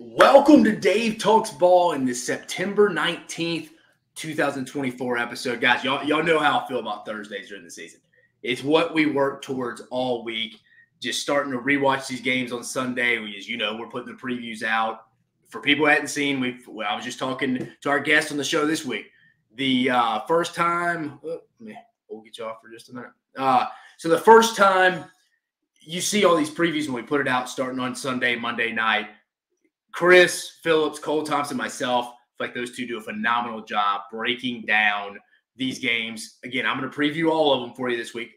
Welcome to Dave Talks Ball in this September 19th, 2024 episode. Guys, y'all know how I feel about Thursdays during the season. It's what we work towards all week. Just starting to rewatch these games on Sunday. We're putting the previews out. For people who hadn't seen, I was just talking to our guest on the show this week. The first time, we'll get you off for just a minute. So the first time you see all these previews when we put it out starting on Sunday, Monday night, Chris Phillips, Cole Thompson, myself, I feel like those two do a phenomenal job breaking down these games. Again, I'm going to preview all of them for you this week,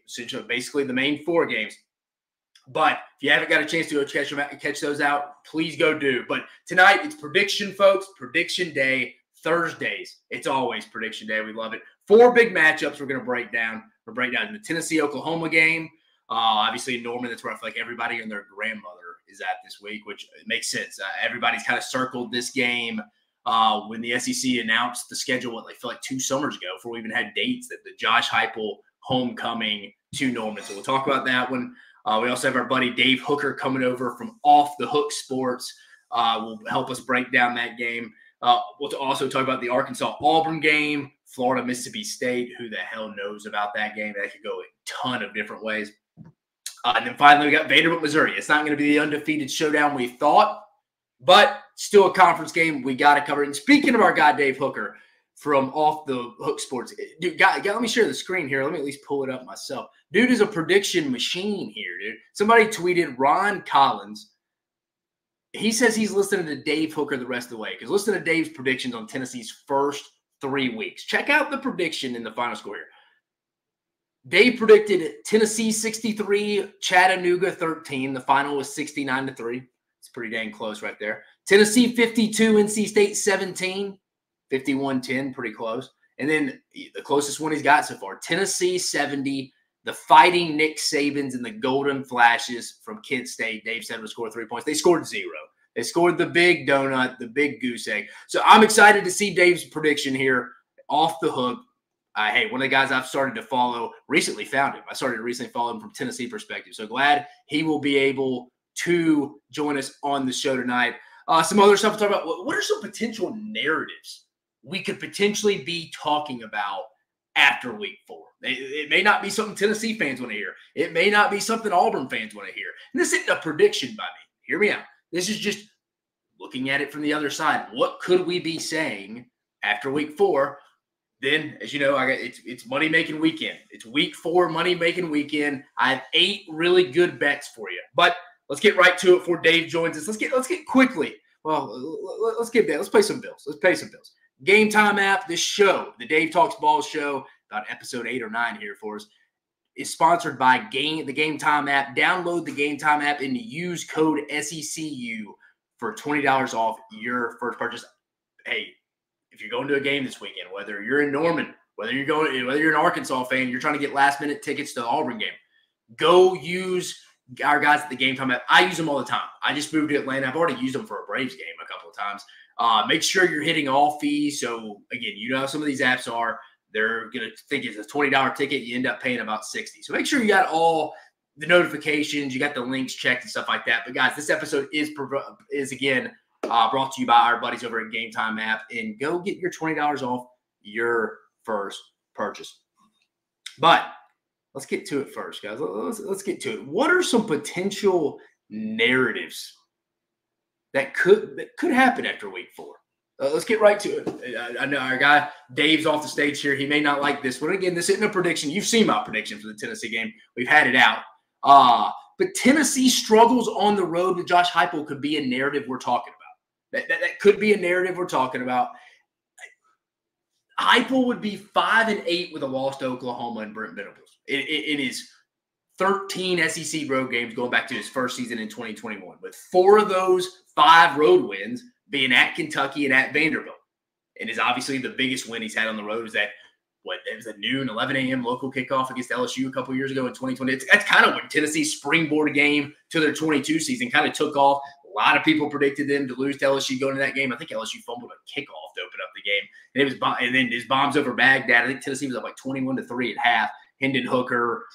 basically the main four games. But if you haven't got a chance to go catch those out, please go do. But tonight, it's prediction, folks. Prediction day. Thursdays, it's always prediction day. We love it. Four big matchups we're going to break down. We're breaking down the Tennessee-Oklahoma game. Obviously, in Norman, that's where I feel like everybody and their grandmother is at this week, which makes sense. Everybody's kind of circled this game when the SEC announced the schedule, I feel like 2 summers ago, before we even had dates, that the Josh Heupel homecoming to Norman. So we'll talk about that one. We also have our buddy Dave Hooker coming over from Off the Hook Sports. Will help us break down that game. We'll also talk about the Arkansas-Auburn game, Florida-Mississippi State. Who the hell knows about that game? That could go a ton of different ways. And then finally, we got Vanderbilt, Missouri. It's not going to be the undefeated showdown we thought, but still a conference game we got to cover. And speaking of our guy, Dave Hooker from Off the Hook Sports, dude, let me share the screen here. Let me at least pull it up myself. Dude is a prediction machine here, dude. Somebody tweeted Ron Collins. He says he's listening to Dave Hooker the rest of the way because listen to Dave's predictions on Tennessee's first 3 weeks. Check out the prediction in the final score here. Dave predicted Tennessee 63, Chattanooga 13. The final was 69-3. It's pretty dang close right there. Tennessee 52, NC State 17, 51-10, pretty close. And then the closest one he's got so far, Tennessee 70, the Fighting Nick Sabans and the Golden Flashes from Kent State. Dave said would score 3 points. They scored 0. They scored the big donut, the big goose egg. So I'm excited to see Dave's prediction here off the hook. Hey, one of the guys I've started to follow, recently found him. I started to recently follow him from Tennessee perspective. So glad he will be able to join us on the show tonight. Some other stuff to talk about. What are some potential narratives we could potentially be talking about after week 4? It may not be something Tennessee fans want to hear. It may not be something Auburn fans want to hear. And this isn't a prediction by me. Hear me out. This is just looking at it from the other side. What could we be saying after week 4? Then, as you know, it's money-making weekend. It's week 4 money-making weekend. I have 8 really good bets for you. But let's get right to it before Dave joins us. Let's get quickly. Well, let's get that. Let's pay some bills. Let's pay some bills. Game Time app, this show, the Dave Talks Ball show, about episode 8 or 9 here for us, is sponsored by the Game Time app. Download the Game Time app and use code SECU for $20 off your first purchase. Hey, if you're going to a game this weekend, whether you're in Norman, whether you're an Arkansas fan, you're trying to get last-minute tickets to the Auburn game, go use our guys at the Game Time app. I use them all the time. I just moved to Atlanta. I've already used them for a Braves game a couple of times. Make sure you're hitting all fees. So, again, you know how some of these apps are. They're going to think it's a $20 ticket. You end up paying about $60. So make sure you got all the notifications. You got the links checked and stuff like that. But, guys, this episode is again, brought to you by our buddies over at Game Time app. And go get your $20 off your first purchase. But let's get to it first, guys. Let's get to it. What are some potential narratives that could happen after week 4? Let's get right to it. I know our guy Dave's off the stage here. He may not like this one. Again, this isn't a prediction. You've seen my prediction for the Tennessee game. We've had it out. But Tennessee struggles on the road with Josh Heupel could be a narrative we're talking about. That could be a narrative we're talking about. Heupel would be 5-8 with a loss to Oklahoma and Brent Venables. It is 13 SEC road games going back to his first season in 2021, with 4 of those 5 road wins being at Kentucky and at Vanderbilt. And is obviously the biggest win he's had on the road is that, it was a noon, 11 a.m. local kickoff against LSU a couple years ago in 2020. That's kind of when Tennessee's springboard game to their 22 season kind of took off. A lot of people predicted them to lose to LSU going to that game. I think LSU fumbled a kickoff to open up the game. And then his bombs over Baghdad. I think Tennessee was up like 21-3 at half. Hendon Hooker,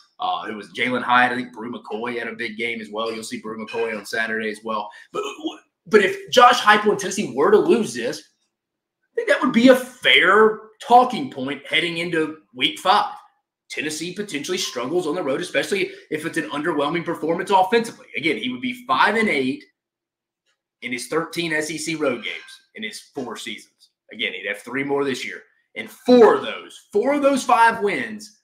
who was Jalen Hyatt. I think Brew McCoy had a big game as well. You'll see Brew McCoy on Saturday as well. But But if Josh Heupel and Tennessee were to lose this, I think that would be a fair talking point heading into week 5. Tennessee potentially struggles on the road, especially if it's an underwhelming performance offensively. Again, he would be 5-8 in his 13 SEC road games in his 4 seasons. Again, he'd have 3 more this year. And 4 of those 5 wins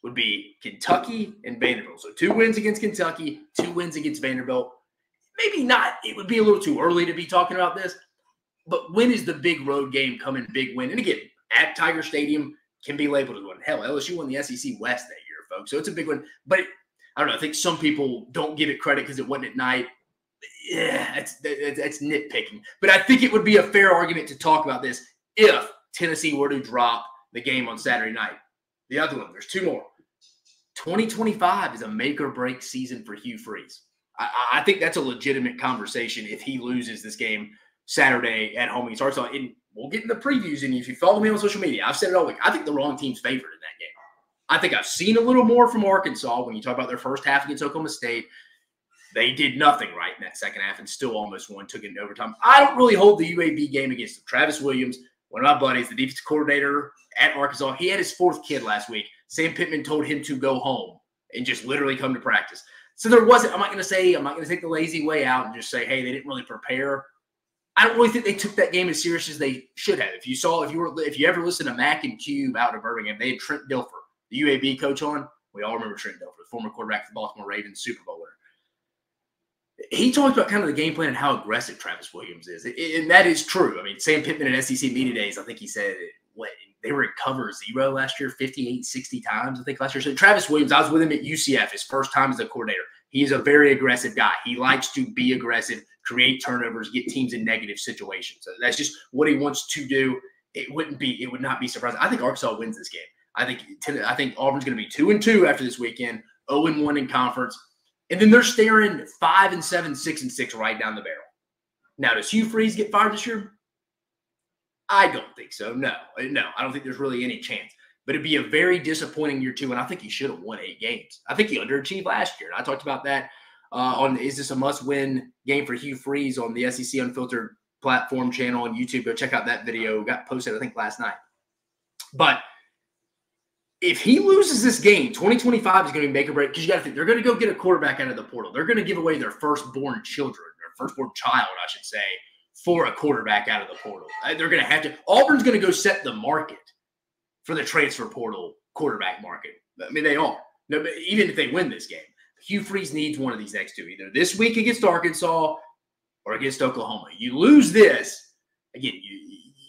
would be Kentucky and Vanderbilt. So 2 wins against Kentucky, 2 wins against Vanderbilt. Maybe not. It would be a little too early to be talking about this. But when is the big road game coming, big win? And again, at Tiger Stadium can be labeled as one. Hell, LSU won the SEC West that year, folks. So it's a big one. But I don't know. I think some people don't give it credit because it wasn't at night. Yeah, that's nitpicking. But I think it would be a fair argument to talk about this if Tennessee were to drop the game on Saturday night. The other one, there's 2 more. 2025 is a make-or-break season for Hugh Freeze. I think that's a legitimate conversation if he loses this game Saturday at home against Arkansas. And we'll get in the previews. And if you follow me on social media, I've said it all week. I think the wrong team's favored in that game. I think I've seen a little more from Arkansas when you talk about their first half against Oklahoma State. They did nothing right in that second half and still almost won, took it into overtime. I don't really hold the UAB game against them. Travis Williams, one of my buddies, the defensive coordinator at Arkansas, he had his 4th kid last week. Sam Pittman told him to go home and just literally come to practice. So there wasn't – I'm not going to take the lazy way out and just say, hey, they didn't really prepare. I don't really think they took that game as serious as they should have. If you ever listened to Mac and Cube out of Birmingham, they had Trent Dilfer, the UAB coach, on. We all remember Trent Dilfer, the former quarterback for the Baltimore Ravens, Super Bowl winner. He talked about kind of the game plan and how aggressive Travis Williams is. And that is true. I mean, Sam Pittman at SEC Media Days, I think he said they were in cover 0 last year, 58, 60 times, I think, last year. So Travis Williams, I was with him at UCF, his first time as a coordinator. He is a very aggressive guy. He likes to be aggressive, create turnovers, get teams in negative situations. So that's just what he wants to do. It would not be surprising. I think Arkansas wins this game. I think Auburn's going to be 2-2 after this weekend, 0-1 in conference. And then they're staring 5-7, 6-6 right down the barrel. Now, does Hugh Freeze get fired this year? I don't think so. No, I don't think there's really any chance. But it'd be a very disappointing year 2, and I think he should have won 8 games. I think he underachieved last year. And I talked about that on Is This a Must-Win Game for Hugh Freeze on the SEC Unfiltered platform channel on YouTube. Go check out that video. Got posted, I think, last night. But if he loses this game, 2025 is going to be make or break, because you got to think they're going to go get a quarterback out of the portal. They're going to give away their firstborn child, I should say, for a quarterback out of the portal. They're going to have to. Auburn's going to go set the market for the transfer portal quarterback market. I mean, they are. No, but even if they win this game, Hugh Freeze needs one of these next 2, either this week against Arkansas or against Oklahoma. You lose this, again,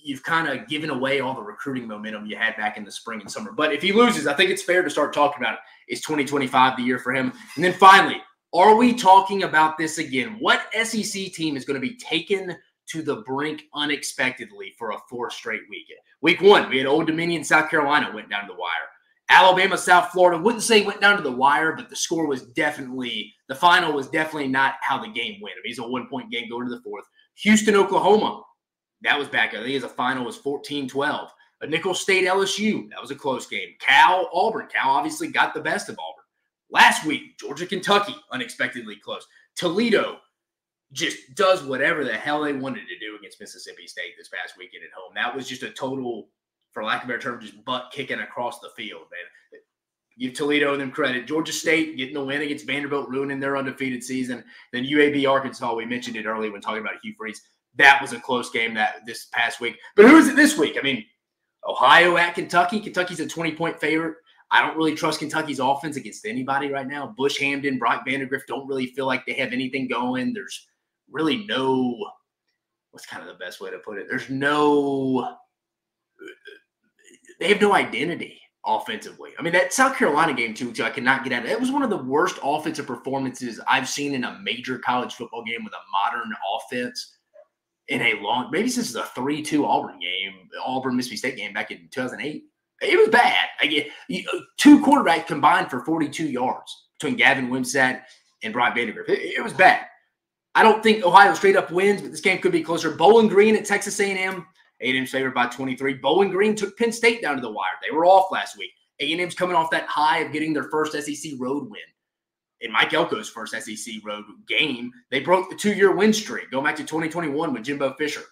you've kind of given away all the recruiting momentum you had back in the spring and summer. But if he loses, I think it's fair to start talking about it. Is 2025 the year for him? And then finally, are we talking about this again? What SEC team is going to be taken to the brink unexpectedly for a 4th straight weekend? Week 1, we had Old Dominion, South Carolina went down to the wire. Alabama, South Florida, wouldn't say went down to the wire, but the score was definitely – the final was definitely not how the game went. I mean, it's a 1-point game going to the 4th. Houston, Oklahoma, that was back. I think the final was 14-12. A Nicholls State, LSU, that was a close game. Cal, Auburn. Cal obviously got the best of Auburn. Last week, Georgia, Kentucky, unexpectedly close. Toledo just does whatever the hell they wanted to do against Mississippi State this past weekend at home. That was just a total, for lack of a better term, just butt kicking across the field, man. Give Toledo them credit. Georgia State getting the win against Vanderbilt, ruining their undefeated season. Then UAB, Arkansas, we mentioned it earlier when talking about Hugh Freeze. That was a close game this past week. But who is it this week? I mean, Ohio at Kentucky. Kentucky's a 20-point favorite. I don't really trust Kentucky's offense against anybody right now. Bush Hamden, Brock Vandagriff don't really feel like they have anything going. There's really no – what's kind of the best way to put it? There's no – they have no identity offensively. I mean, that South Carolina game, too, I cannot get out of it. It was one of the worst offensive performances I've seen in a major college football game with a modern offense in a long – maybe since the 3-2 Auburn-Mississippi State game back in 2008. It was bad. 2 quarterbacks combined for 42 yards between Gavin Wimsatt and Brock Vandagriff. It was bad. I don't think Ohio straight up wins, but this game could be closer. Bowling Green at Texas A&M. A&M's favored by 23. Bowling Green took Penn State down to the wire. They were off last week. A&M's coming off that high of getting their first SEC road win. in Mike Elko's first SEC road game, they broke the 2-year win streak going back to 2021 with Jimbo Fisher.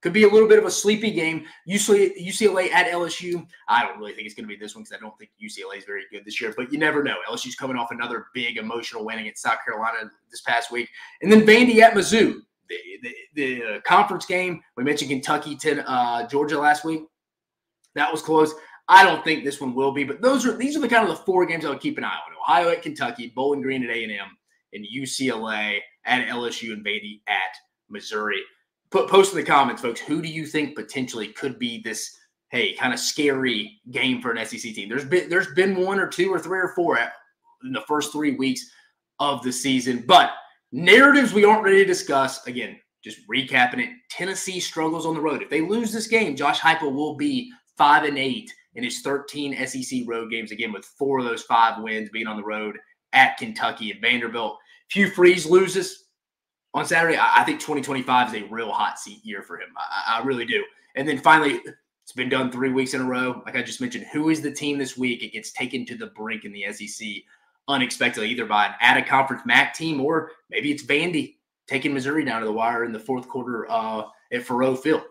Could be a little bit of a sleepy game. UCLA at LSU. I don't really think it's going to be this one because I don't think UCLA is very good this year, but you never know. LSU's coming off another big emotional win against South Carolina this past week. And then Vandy at Mizzou. The conference game, we mentioned Kentucky to Georgia last week. That was close. I don't think this one will be, but these are the kind of the 4 games I would keep an eye on. Ohio at Kentucky, Bowling Green at A&M, and UCLA at LSU and Vandy at Missouri. Post in the comments, folks, who do you think potentially could be this, kind of scary game for an SEC team? There's been 1 or 2 or 3 or 4 in the first 3 weeks of the season, but narratives we aren't ready to discuss. Again, just recapping it, Tennessee struggles on the road. If they lose this game, Josh Heupel will be 5-8 in his 13 SEC road games, again, with 4 of those 5 wins being on the road at Kentucky and Vanderbilt. Hugh Freeze loses on Saturday. I think 2025 is a real hot seat year for him. I really do. And then finally, it's been done 3 weeks in a row. Like I just mentioned, who is the team this week? It gets taken to the brink in the SEC unexpectedly, either by an out-of-conference MAC team or maybe it's Vandy taking Missouri down to the wire in the 4th quarter at Faurot Field.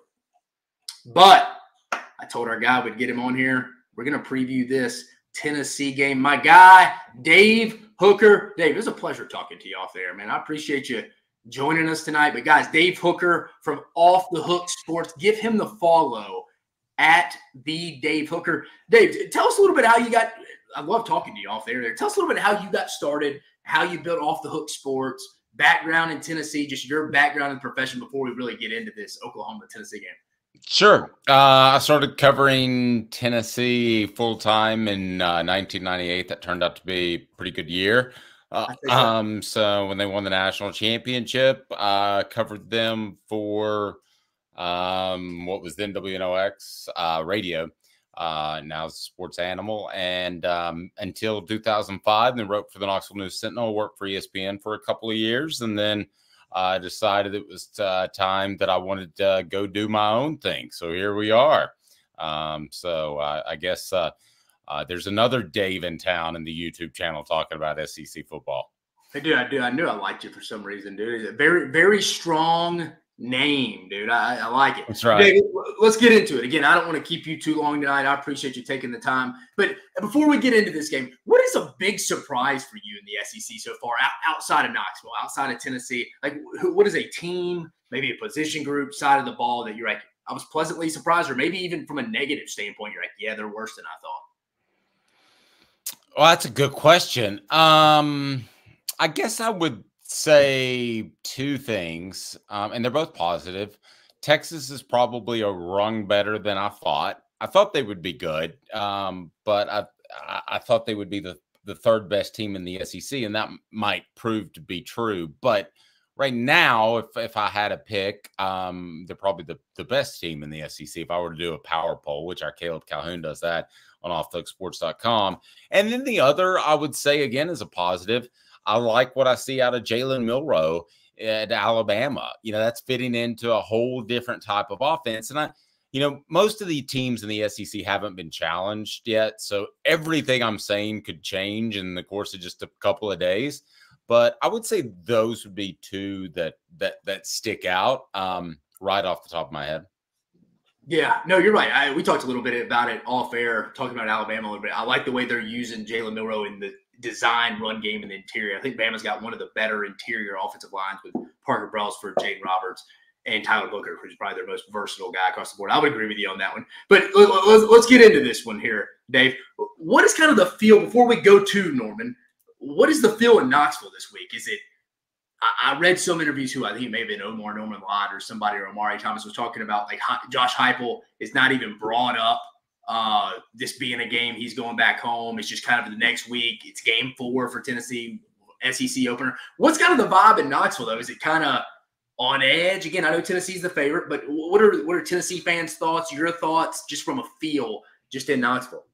But I told our guy we'd get him on here. We're going to preview this Tennessee game. My guy, Dave Hooker. Dave, it was a pleasure talking to you off there, man. I appreciate you joining us tonight. But, guys, Dave Hooker from Off the Hook Sports. Give him the follow at the Dave Hooker. Dave, tell us a little bit how you got – I love talking to you off there. Tell us a little bit how you got started, how you built Off the Hook Sports, background in Tennessee, just your background in the profession before we really get into this Oklahoma-Tennessee game. Sure. I started covering Tennessee full-time in 1998. That turned out to be a pretty good year. So when they won the national championship, I covered them for what was then WNOX radio. Now it's Sports Animal. And until 2005, then wrote for the Knoxville News Sentinel, worked for ESPN for a couple of years, and then I decided it was time that I wanted to go do my own thing. So here we are. I guess there's another Dave in town in the YouTube channel talking about SEC football. I do. I knew I liked you for some reason, dude. It's a very, very strong name, dude. I like it. That's right. Dave, let's get into it. Again, I don't want to keep you too long tonight. I appreciate you taking the time. But before we get into this game, what is a big surprise for you in the SEC so far, outside of Knoxville, outside of Tennessee? Like, what is a team, maybe a position group side of the ball that you're like, I was pleasantly surprised, or maybe even from a negative standpoint, you're like, yeah, they're worse than I thought? Well, that's a good question. I guess I would say 2 things, and they're both positive. Texas is probably a rung better than I thought. I thought they would be good, but I thought they would be the 3rd best team in the SEC, and that might prove to be true. But right now, if I had a pick, they're probably the best team in the SEC. If I were to do a power poll, which our Caleb Calhoun does that on offthehooksports.com. And then the other, I would say, again, is a positive. I like what I see out of Jalen Milroe at Alabama. That's fitting into a whole different type of offense. And most of the teams in the SEC haven't been challenged yet. So everything I'm saying could change in the course of just a couple of days. But I would say those would be 2 that stick out right off the top of my head. Yeah, no, you're right. We talked a little bit about it off air, talking about Alabama a little bit. I like the way they're using Jalen Milroe in the design run game in the interior. I think Bama's got one of the better interior offensive lines with Parker Brailsford, Jaden Roberts, and Tyler Booker, who's probably their most versatile guy across the board. I would agree with you on that one. But let's get into this one here, Dave. What is kind of the feel, before we go to Norman, what is the feel in Knoxville this week? Is it, I read some interviews who I think it may have been Omar Norman Lott or somebody, or Amari Thomas was talking about, like, Josh Heupel is not even brought up. This being a game, he's going back home. It's just kind of the next week. It's game 4 for Tennessee, SEC opener. What's kind of the vibe in Knoxville, though? Is it kind of on edge? Again, I know Tennessee's the favorite, but what are Tennessee fans' thoughts, your thoughts, just from a feel, just in Knoxville?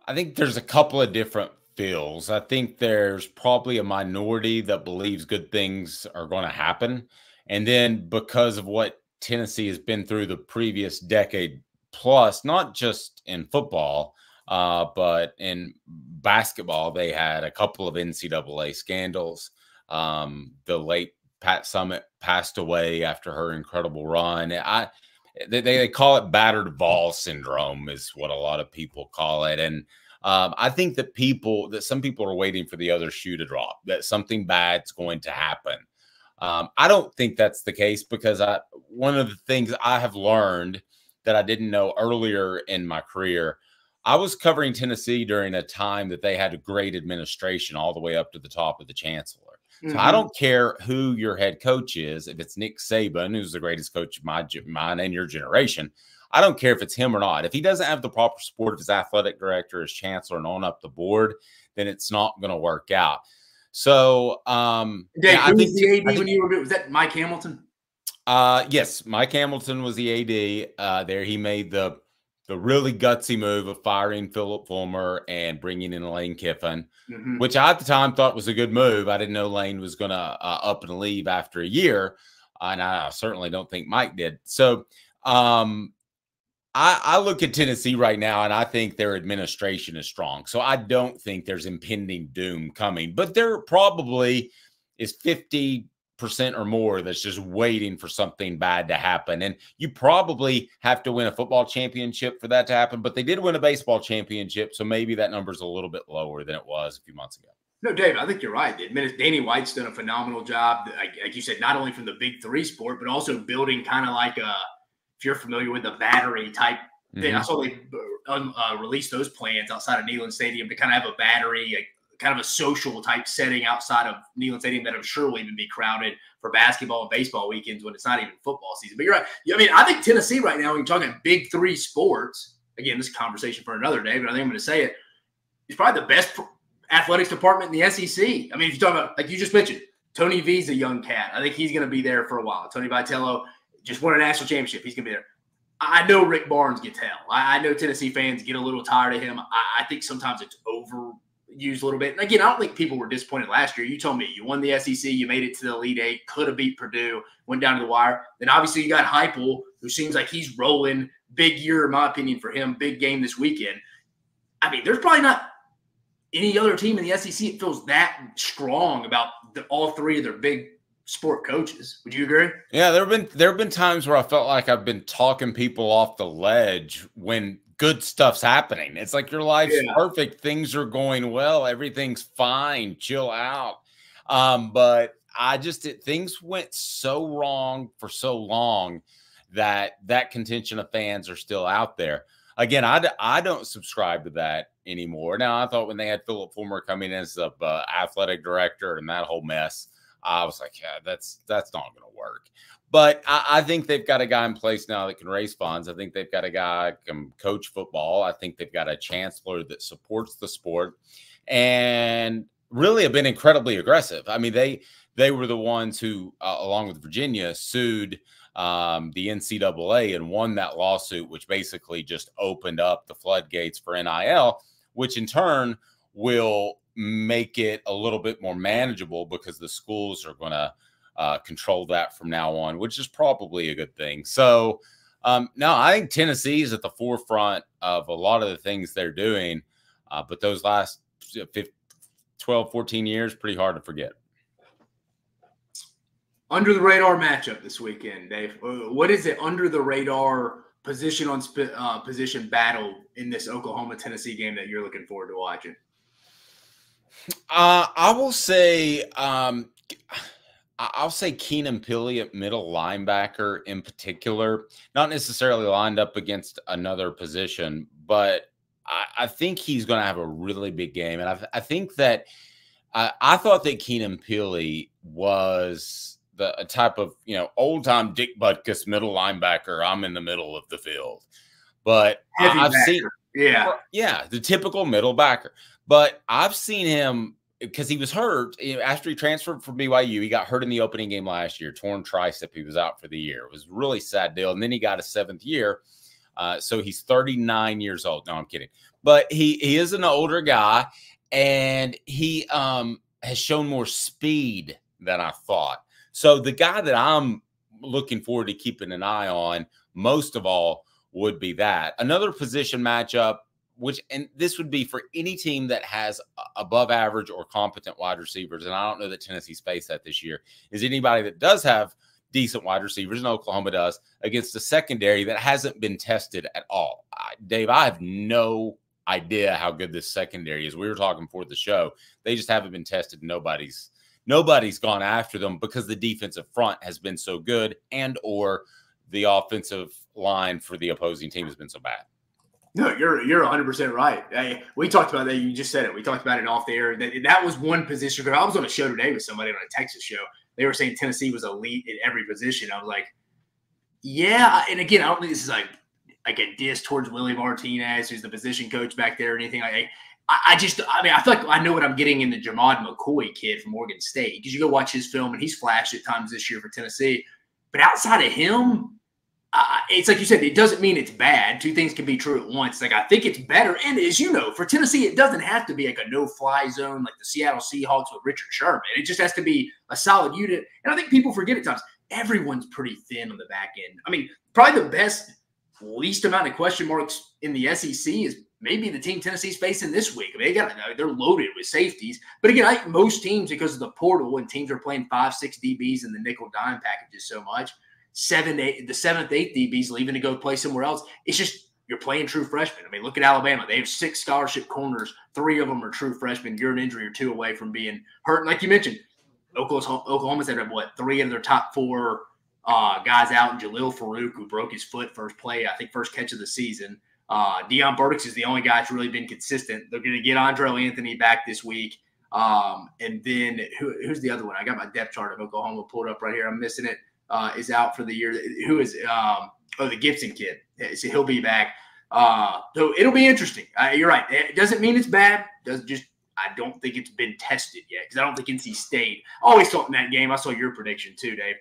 I think there's a couple of different feels. I think there's probably a minority that believes good things are going to happen. And then because of what Tennessee has been through the previous decade plus, not just in football, But in basketball, they had a couple of NCAA scandals. The late Pat Summitt passed away after her incredible run. They call it battered ball syndrome is what a lot of people call it. And I think that some people are waiting for the other shoe to drop, that something bad's going to happen. I don't think that's the case, because one of the things I have learned that I didn't know earlier in my career, I was covering Tennessee during a time that they had a great administration all the way up to the top of the chancellor. So I don't care who your head coach is. If it's Nick Saban, who's the greatest coach of mine and your generation, I don't care if it's him or not. If he doesn't have the proper support of his athletic director, his chancellor, and on up the board, then it's not going to work out. So, Dave, who was the AD when you were? Was that Mike Hamilton? Yes, Mike Hamilton was the AD there. He made the really gutsy move of firing Philip Fulmer and bringing in Lane Kiffin, which I at the time thought was a good move. I didn't know Lane was going to up and leave after a year, and I certainly don't think Mike did. So I look at Tennessee right now, and I think their administration is strong. So I don't think there's impending doom coming, but there probably is 50% or more that's just waiting for something bad to happen. And you probably have to win a football championship for that to happen, but they did win a baseball championship, so maybe that number's a little bit lower than it was a few months ago. No, Dave, I think you're right. Danny White's done a phenomenal job, like you said, not only from the Big Three sport, but also building kind of like if you're familiar with the battery type thing. I saw they released those plans outside of Neyland Stadium to kind of have a battery, kind of a social type setting outside of Neyland Stadium that I'm sure will even be crowded for basketball and baseball weekends when it's not even football season. But you're right. I mean, I think Tennessee right now, when you're talking Big Three sports, again, this is a conversation for another day, but I think I'm going to say it, it's probably the best athletics department in the SEC. I mean, if you talk about, like you just mentioned, Tony V's a young cat. I think he's going to be there for a while. Tony Vitello just won a national championship. He's going to be there. I know Rick Barnes gets hell. I know Tennessee fans get a little tired of him. I think sometimes it's overused a little bit. And again, I don't think people were disappointed last year. You told me you won the SEC, you made it to the Elite Eight, could have beat Purdue, went down to the wire. Then obviously you got Heupel, who seems like he's rolling. Big year, in my opinion, for him. Big game this weekend. I mean, there's probably not any other team in the SEC that feels that strong about all three of their big sport coaches. Would you agree? Yeah, there have been times where I felt like I've been talking people off the ledge when good stuff's happening. It's like your life's perfect, things are going well, everything's fine, chill out. But things went so wrong for so long that contention of fans are still out there. Again, I don't subscribe to that anymore. Now, I thought when they had Philip Fulmer coming in as the athletic director and that whole mess, I was like, yeah, that's not going to work. But I think they've got a guy in place now that can raise funds. I think they've got a guy that can coach football. I think they've got a chancellor that supports the sport and really have been incredibly aggressive. I mean, they were the ones who, along with Virginia, sued the NCAA and won that lawsuit, which basically just opened up the floodgates for NIL, which in turn will make it a little bit more manageable because the schools are going to control that from now on, which is probably a good thing. So no, I think Tennessee is at the forefront of a lot of the things they're doing, but those last 12, 14 years, pretty hard to forget. Under the radar matchup this weekend, Dave. What is it under the radar position on position battle in this Oklahoma-Tennessee game that you're looking forward to watching? I will say, I'll say Keenan Pili at middle linebacker in particular, not necessarily lined up against another position, but I think he's going to have a really big game. And I think that I thought that Keenan Pili was a type of, old time Dick Butkus middle linebacker. I'm in the middle of the field, but I've seen, the typical middle backer. But I've seen him because he was hurt after he transferred from BYU. He got hurt in the opening game last year, torn tricep. He was out for the year. It was a really sad deal. And then he got a 7th year. So he's 39 years old. No, I'm kidding. But he is an older guy, and he has shown more speed than I thought. So the guy that I'm looking forward to keeping an eye on most of all would be that. Another position matchup and this would be for any team that has above average or competent wide receivers. And I don't know that Tennessee's faced that this year, is anybody that does have decent wide receivers, and Oklahoma does, against a secondary that hasn't been tested at all. Dave, I have no idea how good this secondary is. We were talking before the show. They just haven't been tested. Nobody's gone after them because the defensive front has been so good, and or the offensive line for the opposing team has been so bad. No, you're 100% right. We talked about that. You just said it. We talked about it off the air. That was one position. I was on a show today with somebody on a Texas show. They were saying Tennessee was elite in every position. I was like, yeah. And again, I don't think this is like a diss towards Willie Martinez, who's the position coach back there or anything. I feel like I know what I'm getting in the Jamad McCoy kid from Oregon State, because you go watch his film and he's flashed at times this year for Tennessee. But outside of him, it's like you said, it doesn't mean it's bad. Two things can be true at once. Like, I think it's better. And as you know, for Tennessee, it doesn't have to be like a no-fly zone like the Seattle Seahawks with Richard Sherman. It just has to be a solid unit. And I think people forget at times, everyone's pretty thin on the back end. I mean, probably the least amount of question marks in the SEC is maybe the team Tennessee's facing this week. I mean, they're loaded with safeties. But again, I think most teams, because of the portal and teams are playing 5-6 DBs in the nickel dime packages so much, the 7th, 8th DBs leaving to go play somewhere else. It's just you're playing true freshmen. I mean, look at Alabama. They have 6 scholarship corners. 3 of them are true freshmen. You're an injury or 2 away from being hurt. And like you mentioned, Oklahoma's had, 3 of their top 4 guys out. And Jalil Farouk, who broke his foot first catch of the season. Deion Burks is the only guy that's really been consistent. They're going to get Andrell Anthony back this week. And then who's the other one? I got my depth chart of Oklahoma pulled up right here. I'm missing it. Is out for the year. Who is the Gibson kid? So he'll be back. So it'll be interesting. You're right. It doesn't mean it's bad. I don't think it's been tested yet, because I don't think NC State. I always thought in that game. I saw your prediction too, Dave.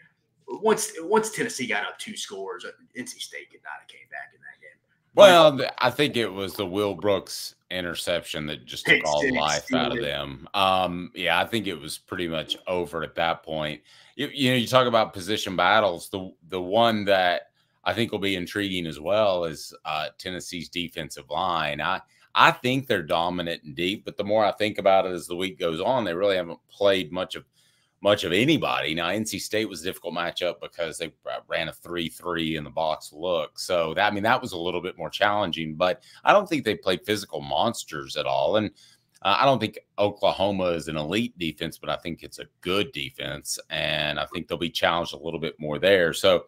Once Tennessee got up 2 scores, NC State could not have came back in that game. Well, I think it was the Will Brooks interception that just took all life out of them. I think it was pretty much over at that point. You talk about position battles. The one that I think will be intriguing as well is Tennessee's defensive line. I think they're dominant and deep, but the more I think about it as the week goes on, they really haven't played much of anybody. Now, NC State was a difficult matchup because they ran a 3-3 in the box look. So that was a little bit more challenging, but I don't think they played physical monsters at all. And I don't think Oklahoma is an elite defense, but I think it's a good defense. And I think they'll be challenged a little bit more there. So,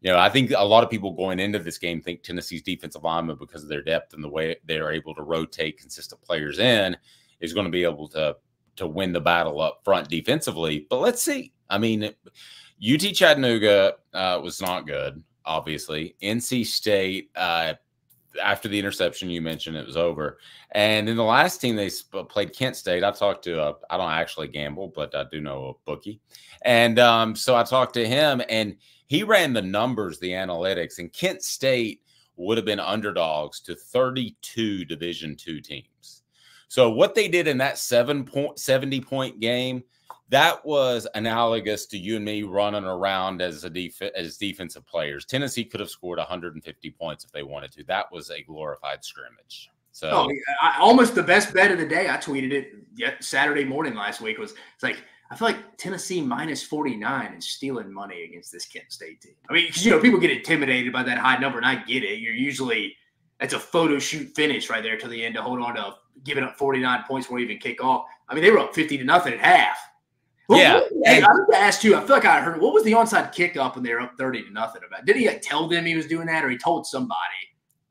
I think a lot of people going into this game think Tennessee's defensive lineman, because of their depth and the way they're able to rotate consistent players in, is going to be able to win the battle up front defensively. But let's see. I mean, UT Chattanooga was not good, obviously. NC State, after the interception you mentioned, it was over. And in the last team, they played Kent State. I talked to I don't actually gamble, but I do know a bookie. And so I talked to him, and he ran the numbers, the analytics, and Kent State would have been underdogs to 32 Division II teams. So what they did in that 70-point game, that was analogous to you and me running around as defensive players. Tennessee could have scored 150 points if they wanted to. That was a glorified scrimmage. So almost the best bet of the day. I tweeted it Saturday morning last week. It's like, I feel like Tennessee minus 49 and stealing money against this Kent State team. I mean, because people get intimidated by that high number, and I get it. That's a photo shoot finish right there till the end to hold on to giving up 49 points before you even kick off. I mean, they were up 50-0 at half. I need to ask you. I feel like I heard, what was the onside kick up when they were up 30-0 about? Did he tell them he was doing that, or he told somebody?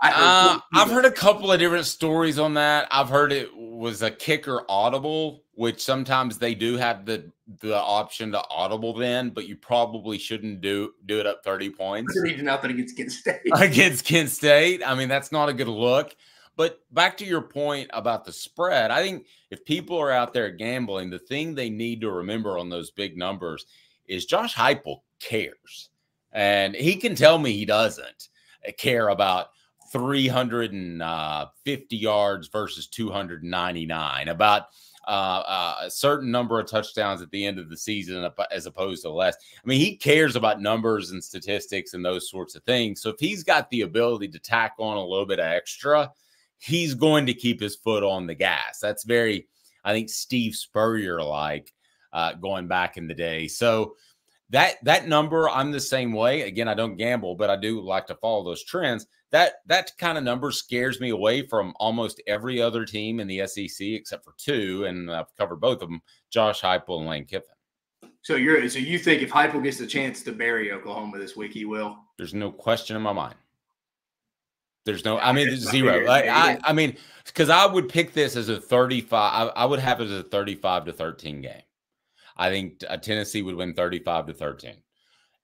I've heard a couple of different stories on that. I've heard it was a kicker audible, which sometimes they do have the option to audible then, but you probably shouldn't do it up 30 points. 30-0 against Kent State. Against Kent State. I mean, that's not a good look. But back to your point about the spread, I think if people are out there gambling, the thing they need to remember on those big numbers is Josh Heupel cares. And he can tell me he doesn't care about 350 yards versus 299, about a certain number of touchdowns at the end of the season as opposed to less. I mean, he cares about numbers and statistics and those sorts of things. So if he's got the ability to tack on a little bit of extra, he's going to keep his foot on the gas. That's very, I think, Steve Spurrier-like going back in the day. So that number, I'm the same way. Again, I don't gamble, but I do like to follow those trends. That kind of number scares me away from almost every other team in the SEC except for two, and I've covered both of them, Josh Heupel and Lane Kiffin. So you think if Heupel gets the chance to bury Oklahoma this week, he will? There's no question in my mind. There's no, I mean, zero. I mean, because I would pick this as a 35. I would have it as a 35-13 game. I think Tennessee would win 35-13,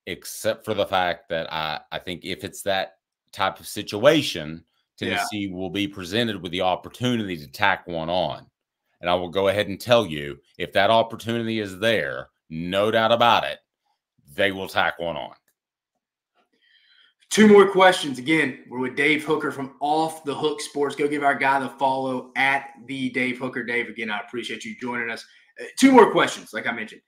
except for the fact that I think if it's that type of situation, Tennessee will be presented with the opportunity to tack one on. And I will go ahead and tell you, if that opportunity is there, no doubt about it, they will tack one on. Two more questions. Again, we're with Dave Hooker from Off the Hook Sports. Go give our guy the follow at the Dave Hooker. Dave, again, I appreciate you joining us. Two more questions, like I mentioned.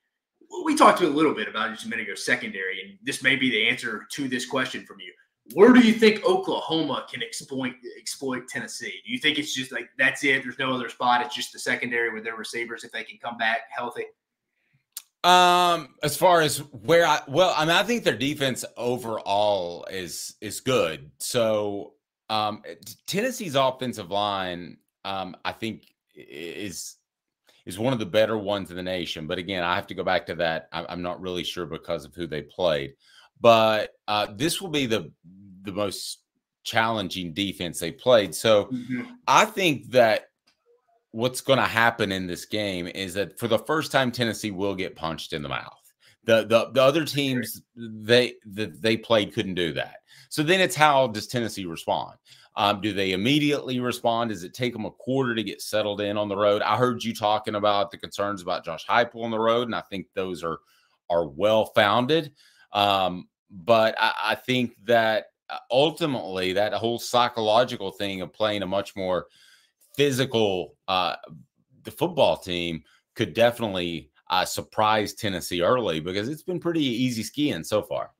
We talked a little bit about it just a minute ago, secondary, and this may be the answer to this question from you. Where do you think Oklahoma can exploit Tennessee? Do you think it's just like that's it? There's no other spot. It's just the secondary with their receivers if they can come back healthy. As far as where I think their defense overall is good. So Tennessee's offensive line, I think is one of the better ones in the nation. But again, I have to go back to that. I'm not really sure because of who they played. But this will be the most challenging defense they played. So I think that what's going to happen in this game is that for the first time, Tennessee will get punched in the mouth. The other teams they played couldn't do that. So then it's how does Tennessee respond? Do they immediately respond? Does it take them a quarter to get settled in on the road? I heard you talking about the concerns about Josh Heupel on the road, and I think those are well-founded. But I think that ultimately that whole psychological thing of playing a much more physical the football team could definitely surprise Tennessee early because it's been pretty easy skiing so far.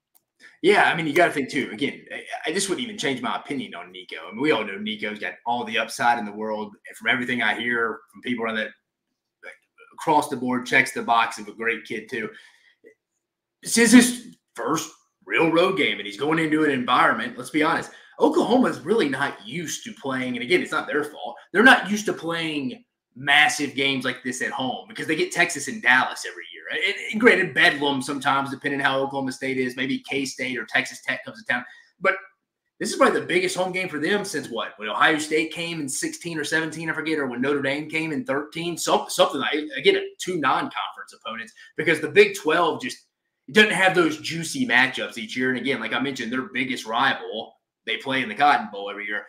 Yeah, I mean, you got to think too. Again, I just wouldn't even change my opinion on Nico. I mean, we all know Nico's got all the upside in the world. And from everything I hear from people that across the board checks the box of a great kid too. This is his first real road game, and he's going into an environment. Let's be honest. Oklahoma is really not used to playing, and again, it's not their fault. They're not used to playing massive games like this at home because they get Texas and Dallas every year. And granted, Bedlam sometimes, depending on how Oklahoma State is, maybe K-State or Texas Tech comes to town. But this is probably the biggest home game for them since what? When Ohio State came in 16 or 17, I forget, or when Notre Dame came in 13. Something like, again, two non-conference opponents because the Big 12 just doesn't have those juicy matchups each year. And again, like I mentioned, their biggest rival – they play in the Cotton Bowl every year.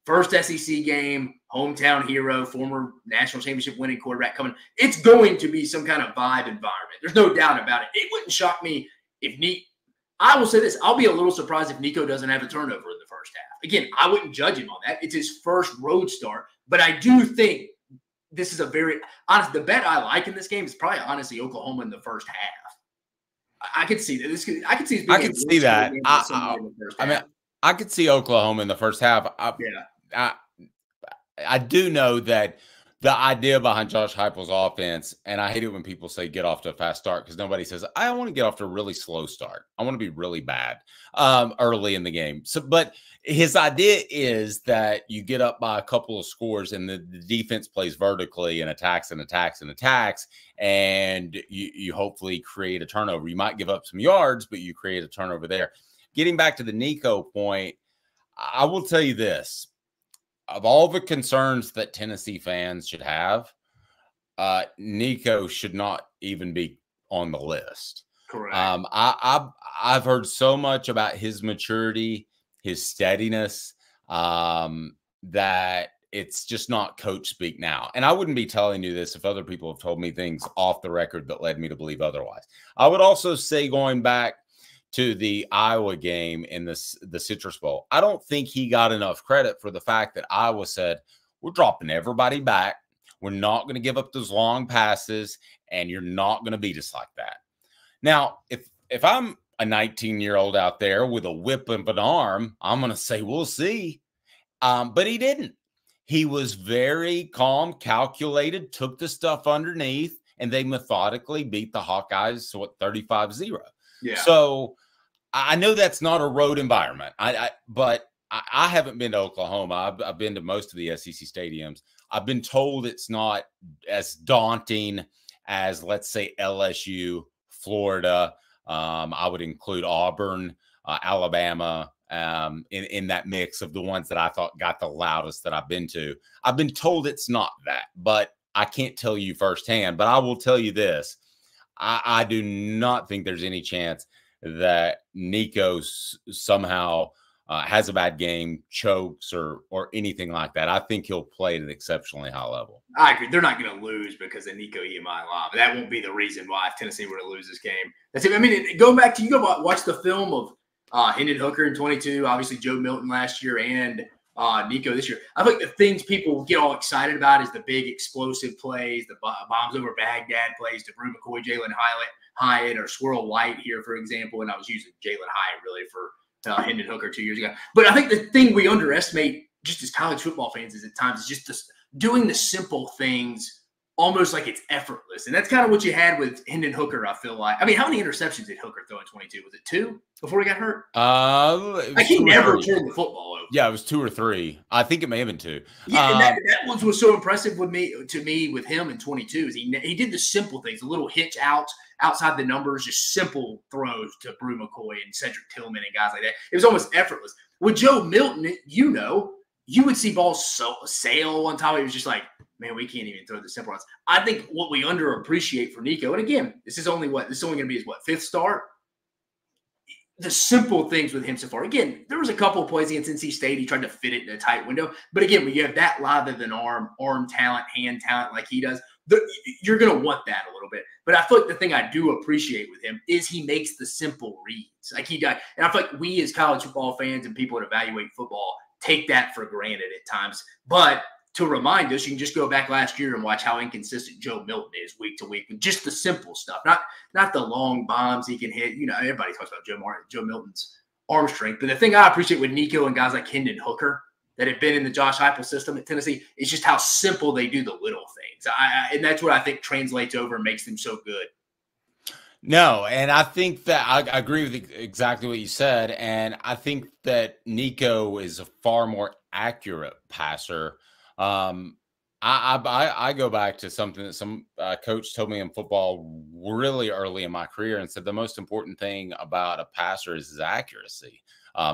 First SEC game, hometown hero, former national championship winning quarterback coming. It's going to be some kind of vibe environment. There's no doubt about it. It wouldn't shock me if I will say this. I'll be a little surprised if Nico doesn't have a turnover in the first half. Again, I wouldn't judge him on that. It's his first road start. But I do think this is a very honest. The bet I like in this game is probably honestly Oklahoma in the first half. I could see that. I could see that. I mean, I could see Oklahoma in the first half. I do know that the idea behind Josh Heupel's offense, and I hate it when people say get off to a fast start because nobody says, I want to get off to a really slow start. I want to be really bad early in the game. So, but his idea is that you get up by a couple of scores and the defense plays vertically and attacks and attacks and attacks, and you hopefully create a turnover. You might give up some yards, but you create a turnover there. Getting back to the Nico point, I will tell you this. Of all the concerns that Tennessee fans should have, Nico should not even be on the list. Correct. I've heard so much about his maturity, his steadiness, that it's just not coach speak now. And I wouldn't be telling you this if other people have told me things off the record that led me to believe otherwise. I would also say going back to the Iowa game in the Citrus Bowl, I don't think he got enough credit for the fact that Iowa said, we're dropping everybody back. We're not going to give up those long passes, and you're not going to beat us like that. Now, if I'm a 19-year-old out there with a whip of an arm, I'm going to say, we'll see. But he didn't. He was very calm, calculated, took the stuff underneath, and they methodically beat the Hawkeyes, so what, 35-0. Yeah. So I know that's not a road environment. But I haven't been to Oklahoma. I've been to most of the SEC stadiums. I've been told it's not as daunting as, let's say, LSU, Florida. I would include Auburn, Alabama, in that mix of the ones that I thought got the loudest that I've been to. I've been told it's not that, but I can't tell you firsthand. But I will tell you this. I do not think there's any chance that Nico somehow has a bad game, chokes, or anything like that. I think he'll play at an exceptionally high level. I agree. They're not going to lose because of Nico Iamaleava. That won't be the reason why if Tennessee were to lose this game. That's it. I mean, going back to, you go watch the film of Hendon Hooker in 22, obviously Joe Milton last year, and Nico this year. I think the things people get all excited about is the big explosive plays, the bombs over Baghdad plays to Brew McCoy, Jalen Hyatt, or Squirrel White here, for example. And I was using Jalen Hyatt really for Hendon Hooker 2 years ago. But I think the thing we underestimate just as college football fans is at times is just this, doing the simple things almost like it's effortless. And that's kind of what you had with Hendon Hooker, I feel like. I mean, how many interceptions did Hooker throw in 22? Was it 2 before he got hurt? Like he never turned the football over. Yeah, it was 2 or 3. I think it may have been 2. Yeah, and that was what's so impressive with me with him in 22 is he did the simple things, the little hitch outside the numbers, just simple throws to Brew McCoy and Cedric Tillman and guys like that. It was almost effortless. With Joe Milton, you would see balls sail on top of it. It was just like, man, we can't even throw the simple ones. I think what we underappreciate for Nico, and again, this is only going to be his 5th start. The simple things with him so far. Again, there was a couple of plays against NC State. He tried to fit it in a tight window. But again, when you have that live of an arm talent, hand talent like he does, you're going to want that a little bit. But I feel like the thing I do appreciate with him is he makes the simple reads. Like he does. And I feel like we as college football fans and people that evaluate football take that for granted at times. But to remind us, you can just go back last year and watch how inconsistent Joe Milton is week to week with just the simple stuff, not the long bombs he can hit. Everybody talks about Joe Milton's arm strength. But the thing I appreciate with Nico and guys like Hendon Hooker that have been in the Josh Heupel system at Tennessee is just how simple they do the little things. And that's what I think translates over and makes them so good. No, and I think that I agree with exactly what you said. And I think that Nico is a far more accurate passer. I go back to something that some coach told me in football really early in my career and said the most important thing about a passer is his accuracy,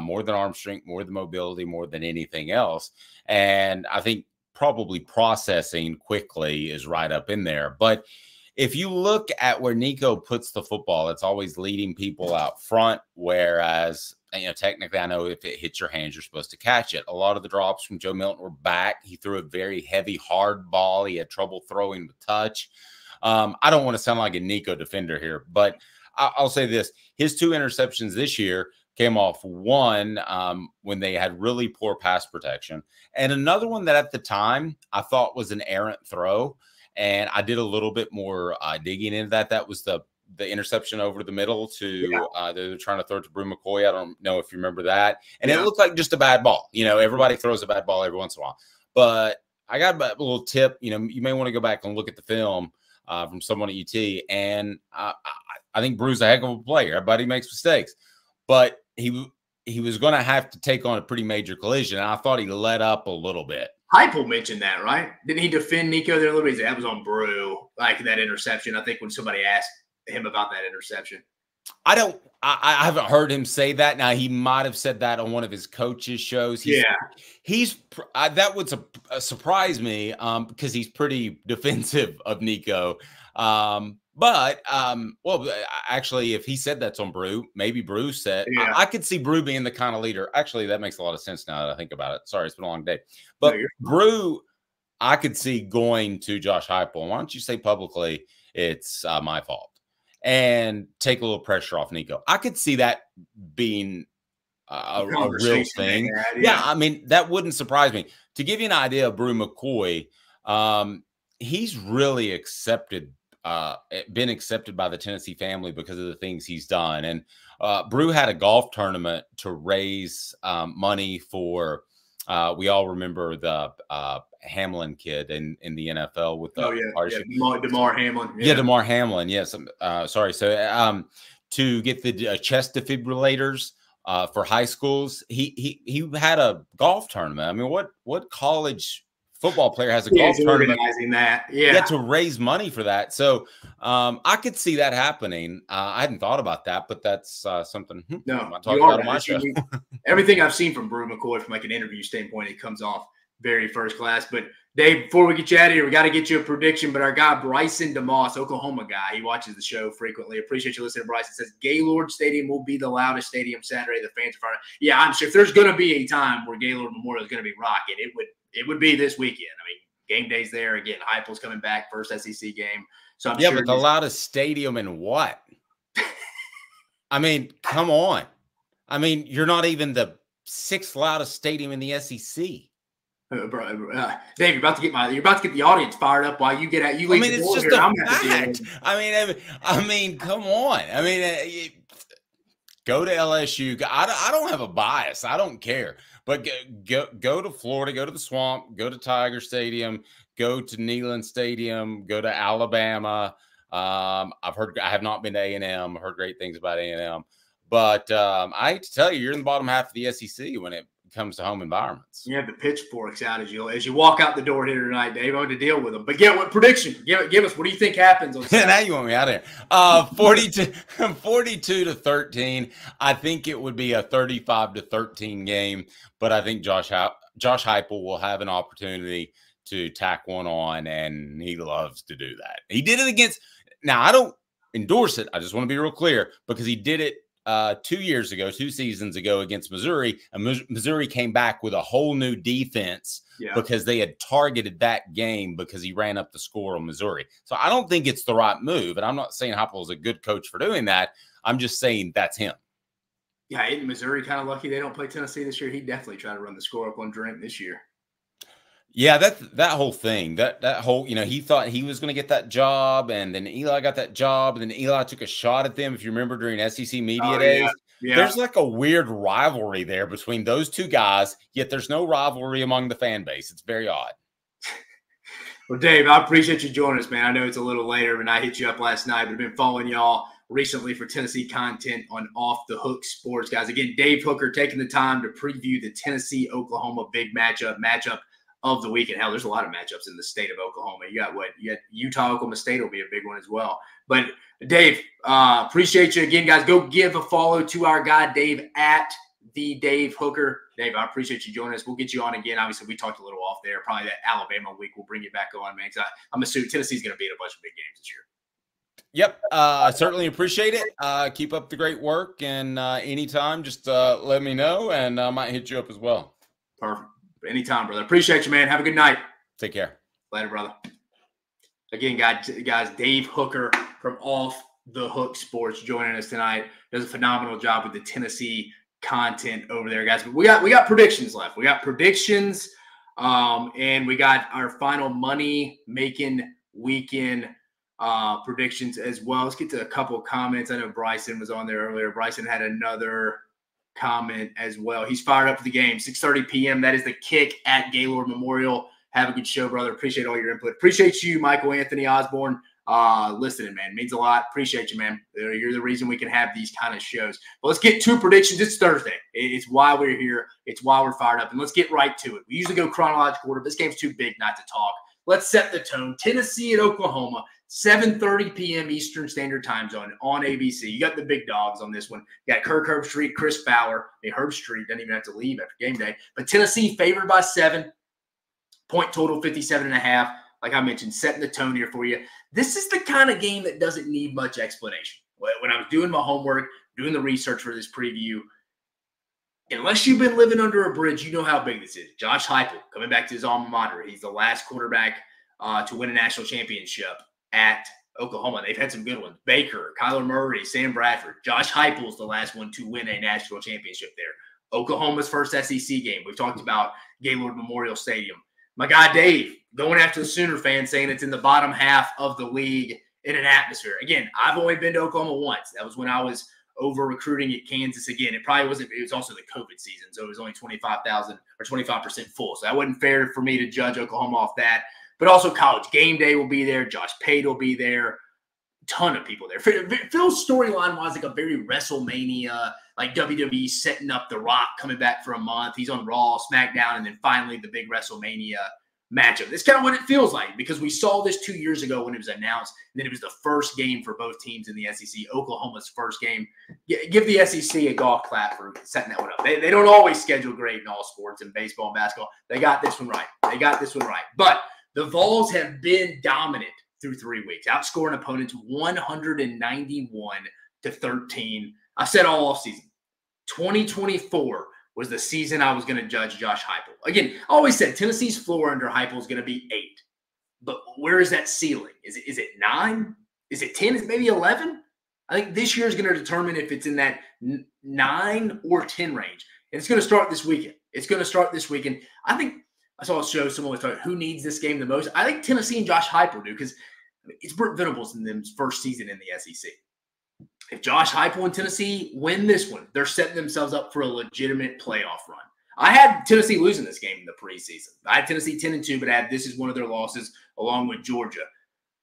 more than arm strength, more than mobility, more than anything else. And I think probably processing quickly is right up in there. But if you look at where Nico puts the football, it's always leading people out front, whereas technically, I know if it hits your hands, you're supposed to catch it. A lot of the drops from Joe Milton were back. He threw a very heavy, hard ball. He had trouble throwing with touch. I don't want to sound like a Nico defender here, but I'll say this. His 2 interceptions this year came off one when they had really poor pass protection, and another one that at the time I thought was an errant throw, and I did a little bit more digging into that. That was the interception over the middle to they're trying to throw it to Brew McCoy. I don't know if you remember that. And it looked like just a bad ball. Everybody throws a bad ball every once in a while. But I got a little tip. You may want to go back and look at the film from someone at UT. And I think Brew's a heck of a player. Everybody makes mistakes. But he was going to have to take on a pretty major collision. And I thought he let up a little bit. Heupel mentioned that, right? Didn't he defend Nico there a little bit? That was on Brew, like that interception. I think when somebody asked him about that interception. I haven't heard him say that. Now, he might have said that on one of his coaches' shows. That would surprise me because he's pretty defensive of Nico. Actually, if he said that's on Brew, maybe Brew said, I could see Brew being the kind of leader. Actually, that makes a lot of sense now that I think about it. Sorry, it's been a long day. But Brew, I could see going to Josh Heupel. Why don't you say publicly it's my fault and take a little pressure off Nico? I could see that being a real thing. I mean, that wouldn't surprise me. To give you an idea of Brew McCoy, he's really been accepted by the Tennessee family because of the things he's done. And Brew had a golf tournament to raise money for We all remember the Hamlin kid in the NFL with the Damar Hamlin. Yeah, Damar Hamlin. Yes. Sorry. So to get the chest defibrillators for high schools, he had a golf tournament. I mean, what college football player has a golf tournament? Organizing that, yeah, to raise money for that. So I could see that happening. I hadn't thought about that, but that's something. No, I'm talking about on my show. Everything I've seen from Brew McCoy from like an interview standpoint, it comes off very first class. But Dave, before we get you out of here, we got to get you a prediction. But our guy Bryson DeMoss, Oklahoma guy, he watches the show frequently. Appreciate you listening, Bryson. Says Gaylord Stadium will be the loudest stadium Saturday. The fans are fired. Yeah, I'm sure if there's going to be a time where Gaylord Memorial is going to be rocking, it would be this weekend. I mean, game day's there again. Heupel's coming back, first SEC game. So I'm sure. But the loudest stadium in what? I mean, come on. I mean, you're not even the 6th loudest stadium in the SEC. Dave, you're about to get the audience fired up while you get out. You. I mean, it's just a fact. I mean, come on. I mean, go to LSU. I don't have a bias. I don't care. But go to Florida. Go to the Swamp. Go to Tiger Stadium. Go to Neyland Stadium. Go to Alabama. I have not been to A&M. I've heard great things about A&M. But I hate to tell you, you're in the bottom half of the SEC when it comes to home environments. You have the pitchforks out as you walk out the door here tonight, Dave. I'm going to deal with them. But what prediction? Give us. What do you think happens on Saturday? Now you want me out of here. 42-13. I think it would be a 35-13 game, but I think Josh Heupel will have an opportunity to tack one on, and he loves to do that. He did it against. Now I don't endorse it. I just want to be real clear because he did it 2 seasons ago against Missouri, and Missouri came back with a whole new defense because they had targeted that game because he ran up the score on Missouri. So I don't think it's the right move, and I'm not saying Heupel is a good coach for doing that. I'm just saying that's him. Yeah, isn't Missouri kind of lucky they don't play Tennessee this year? He definitely tried to run the score up on Drent this year. Yeah, that whole thing, that whole, he thought he was going to get that job, and then Eli got that job, and then Eli took a shot at them. If you remember during SEC media days, there's like a weird rivalry there between those two guys. Yet there's no rivalry among the fan base. It's very odd. Well, Dave, I appreciate you joining us, man. I know it's a little later, and I hit you up last night, but I've been following y'all recently for Tennessee content on Off the Hook Sports, guys. Again, Dave Hooker taking the time to preview the Tennessee-Oklahoma big matchup of the weekend. Hell, there's a lot of matchups in the state of Oklahoma. You got Utah, Oklahoma State will be a big one as well. But Dave, appreciate you again, guys. Go give a follow to our guy Dave at the Dave Hooker. Dave, I appreciate you joining us. We'll get you on again. Obviously, we talked a little off there. Probably that Alabama week we'll bring you back on, man. Because I'm assuming Tennessee's going to be in a bunch of big games this year. Yep. I certainly appreciate it. Keep up the great work, and anytime, just let me know, and I might hit you up as well. Perfect. Anytime, brother. Appreciate you, man. Have a good night. Take care. Later, brother. Again, guys, Dave Hooker from Off the Hook Sports joining us tonight. Does a phenomenal job with the Tennessee content over there, guys. But we got predictions left. We got predictions, and we got our final money-making weekend predictions as well. Let's get to a couple of comments. I know Bryson was on there earlier. Bryson had another comment as well. He's fired up for the game. 6:30 p.m. That is the kick at Gaylord Memorial. Have a good show, brother. Appreciate all your input. Appreciate you, Michael Anthony Osborne, listening, man. Means a lot. Appreciate you, man. You're the reason we can have these kind of shows. But let's get to predictions. It's Thursday. It's why we're here. It's why we're fired up. And let's get right to it. We usually go chronological order. This game's too big not to talk. Let's set the tone. Tennessee at Oklahoma. 7:30 p.m. Eastern Standard Time Zone on ABC. You got the big dogs on this one. You got Kirk Herbstreit, Chris Fowler. Herbstreit doesn't even have to leave after game day. But Tennessee favored by 7. Point total 57.5. Like I mentioned, setting the tone here for you. This is the kind of game that doesn't need much explanation. When I was doing my homework, doing the research for this preview, unless you've been living under a bridge, you know how big this is. Josh Heupel coming back to his alma mater. He's the last quarterback to win a national championship at Oklahoma. They've had some good ones. Baker, Kyler Murray, Sam Bradford. Josh Heupel's the last one to win a national championship there. Oklahoma's first SEC game. We've talked about Gaylord Memorial Stadium. My guy Dave going after the Sooner fans, saying it's in the bottom half of the league in an atmosphere. Again, I've only been to Oklahoma once. That was when I was over recruiting at Kansas. Again, it probably wasn't. It was also the COVID season, so it was only 25,000 or 25% full. So that wasn't fair for me to judge Oklahoma off that. But also College Game Day will be there. Josh Pate will be there. Ton of people there. Phil's storyline was like a very WrestleMania, like WWE setting up The Rock coming back for a month. He's on Raw, SmackDown, and then finally the big WrestleMania matchup. That's kind of what it feels like because we saw this 2 years ago when it was announced. And then it was the first game for both teams in the SEC, Oklahoma's first game. Give the SEC a golf clap for setting that one up. They don't always schedule great in all sports and baseball and basketball. They got this one right. But the Vols have been dominant through 3 weeks, outscoring opponents 191-13. I said all offseason, 2024 was the season I was going to judge Josh Heupel. Again, I always said Tennessee's floor under Heupel is going to be 8. But where is that ceiling? Is it 9? Is it 10? Is it maybe 11? I think this year is going to determine if it's in that 9 or 10 range. And it's going to start this weekend. I think I saw a show someone was talking who needs this game the most. I think Tennessee and Josh Heupel do because it's Brent Venables in them's first season in the SEC. If Josh Heupel and Tennessee win this one, they're setting themselves up for a legitimate playoff run. I had Tennessee losing this game in the preseason. I had Tennessee 10-2, but this is one of their losses along with Georgia.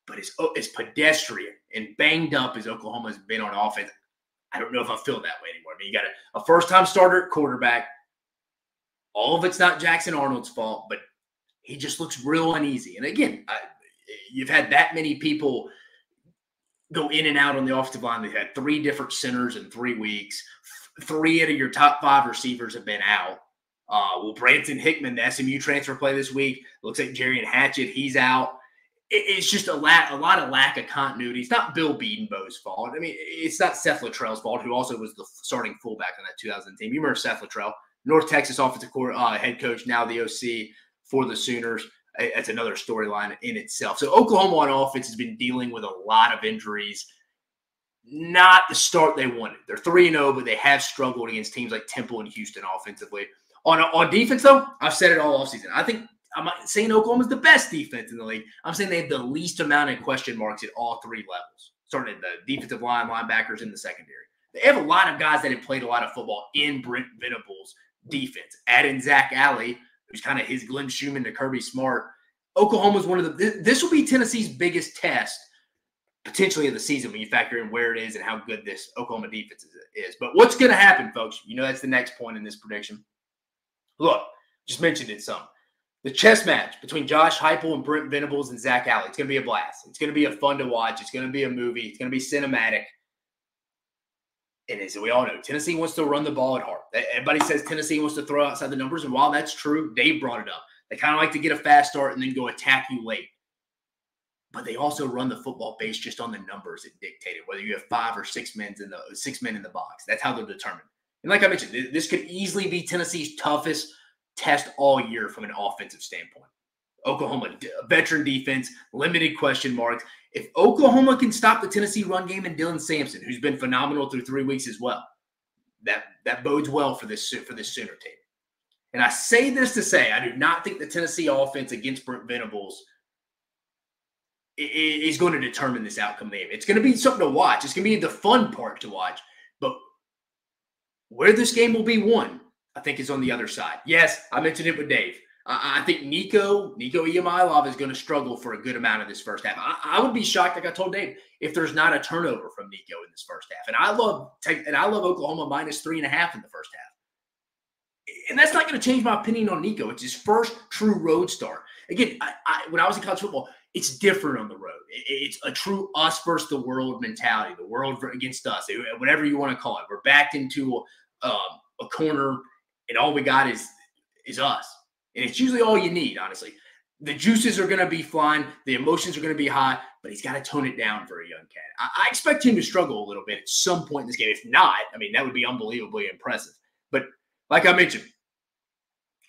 But it's pedestrian and banged up as Oklahoma's been on offense. I don't know if I feel that way anymore. I mean, you got a first-time starter at quarterback. All of it's not Jackson Arnold's fault, but he just looks real uneasy. And again, you've had that many people go in and out on the offensive line. They've had 3 different centers in 3 weeks. 3 out of your top 5 receivers have been out. Will Branson Hickman, the SMU transfer, play this week? Looks like Jarian Hatchett, he's out. It's just a lot of lack of continuity. It's not Bill Bedenbaugh's fault. I mean, it's not Seth Luttrell's fault, who also was the starting fullback on that 2000 team. You remember Seth Luttrell, North Texas offensive head coach, now the OC for the Sooners. That's another storyline in itself. So Oklahoma on offense has been dealing with a lot of injuries. Not the start they wanted. They're 3-0, but they have struggled against teams like Temple and Houston offensively. On defense, though, I've said it all offseason. I think I'm not saying Oklahoma's the best defense in the league. I'm saying they have the least amount of question marks at all 3 levels, starting at the defensive line, linebackers, and the secondary. They have a lot of guys that have played a lot of football in Brent Venables' defense. Add in Zach Alley, who's kind of his Glenn Schumann to Kirby Smart. Oklahoma's one of this will be Tennessee's biggest test potentially of the season when you factor in where it is and how good this Oklahoma defense is. But what's going to happen, folks? You know that's the next point in this prediction. Look, just mentioned it some. The chess match between Josh Heupel and Brent Venables and Zach Alley. It's going to be a blast. It's going to be a fun to watch. It's going to be a movie. It's going to be cinematic. And as we all know, Tennessee wants to run the ball at heart. Everybody says Tennessee wants to throw outside the numbers. And while that's true, Dave brought it up. They kind of like to get a fast start and then go attack you late. But they also run the football based just on the numbers it dictated, whether you have 5 or 6 men in the box. That's how they're determined. And like I mentioned, this could easily be Tennessee's toughest test all year from an offensive standpoint. Oklahoma, veteran defense, limited question marks. If Oklahoma can stop the Tennessee run game and Dylan Sampson, who's been phenomenal through 3 weeks as well, that bodes well for this Sooner team. And I say this to say, I do not think the Tennessee offense against Brent Venables is going to determine this outcome of the game. It's going to be something to watch. It's going to be the fun part to watch. But where this game will be won, I think, is on the other side. Yes, I mentioned it with Dave. I think Nico Iamaleava is going to struggle for a good amount of this first half. I would be shocked, like I told Dave, if there's not a turnover from Nico in this first half. And I love Oklahoma minus 3.5 in the first half. And that's not going to change my opinion on Nico. It's his first true road start. Again, when I was in college football, it's different on the road. It's a true us versus the world mentality, the world against us, whatever you want to call it. We're backed into a corner, and all we got is us. And it's usually all you need, honestly. The juices are going to be flying. The emotions are going to be high, but he's got to tone it down for a young cat. I expect him to struggle a little bit at some point in this game. If not, I mean, that would be unbelievably impressive. But like I mentioned,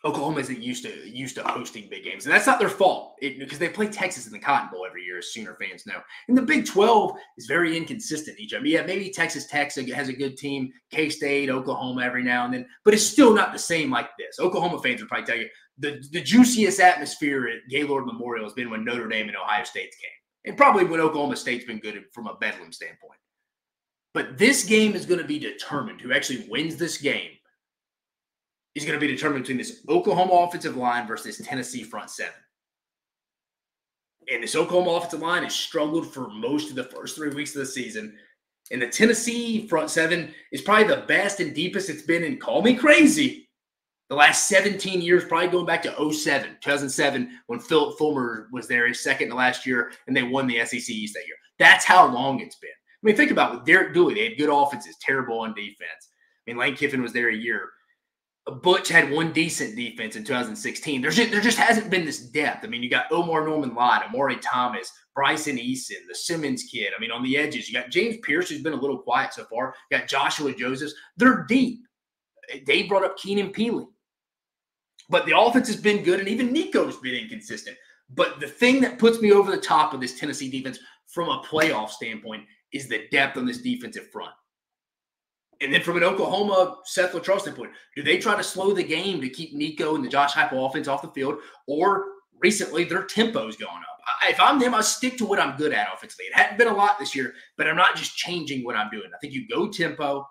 Oklahoma isn't used to hosting big games, and that's not their fault because they play Texas in the Cotton Bowl every year, as Sooner fans know. And the Big 12 is very inconsistent each year. I mean, yeah, maybe Texas Tech has a good team, K-State, Oklahoma every now and then, but it's still not the same like this. Oklahoma fans would probably tell you the juiciest atmosphere at Gaylord Memorial has been when Notre Dame and Ohio State came, and probably when Oklahoma State's been good from a Bedlam standpoint. But this game is going to be determined. Who actually wins this game is going to be determined between this Oklahoma offensive line versus this Tennessee front seven. And this Oklahoma offensive line has struggled for most of the first 3 weeks of the season. And the Tennessee front seven is probably the best and deepest it's been in, call me crazy, the last 17 years, probably going back to 2007, when Philip Fulmer was there his second to last year, and they won the SEC East that year. That's how long it's been. I mean, think about it. With Derek Dooley, they had good offenses, terrible on defense. I mean, Lane Kiffin was there a year. Butch had one decent defense in 2016. There just hasn't been this depth. I mean, you got Omar Norman-Lott, Amari Thomas, Bryson Eason, the Simmons kid. I mean, on the edges, you got James Pierce, who's been a little quiet so far. You got Joshua Josephs. They're deep. Dave brought up Keenan Peely. But the offense has been good, and even Nico's been inconsistent. But the thing that puts me over the top of this Tennessee defense from a playoff standpoint is the depth on this defensive front. And then from an Oklahoma Seth Luttrell standpoint, do they try to slow the game to keep Nico and the Josh Heupel offense off the field? Or recently, their tempo's going up? If I'm them, I stick to what I'm good at offensively. It hadn't been a lot this year, but I'm not just changing what I'm doing. I think you go tempo.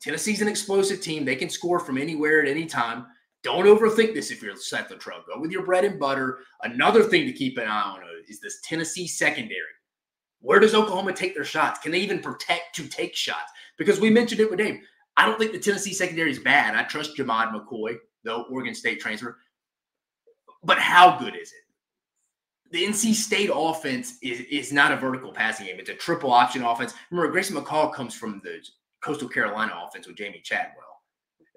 Tennessee's an explosive team. They can score from anywhere at any time. Don't overthink this if you're Seth Luttrell. Go with your bread and butter. Another thing to keep an eye on is this Tennessee secondary. Where does Oklahoma take their shots? Can they even protect to take shots? Because we mentioned it with Dave. I don't think the Tennessee secondary is bad. I trust Jamad McCoy, the Oregon State transfer. But how good is it? The NC State offense is not a vertical passing game. It's a triple option offense. Remember, Grayson McCall comes from the Coastal Carolina offense with Jamie Chadwell.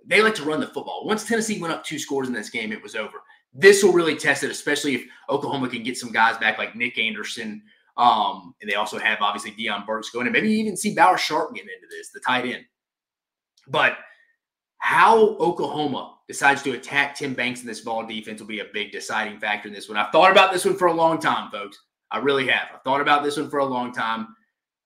They like to run the football. Once Tennessee went up 2 scores in this game, it was over. This will really test it, especially if Oklahoma can get some guys back like Nick Anderson. And they also have, obviously, Deion Burks going, and maybe you even see Bauer Sharp getting into this, the tight end. But how Oklahoma decides to attack Tim Banks in this ball defense will be a big deciding factor in this one. I've thought about this one for a long time, folks. I really have. I've thought about this one for a long time.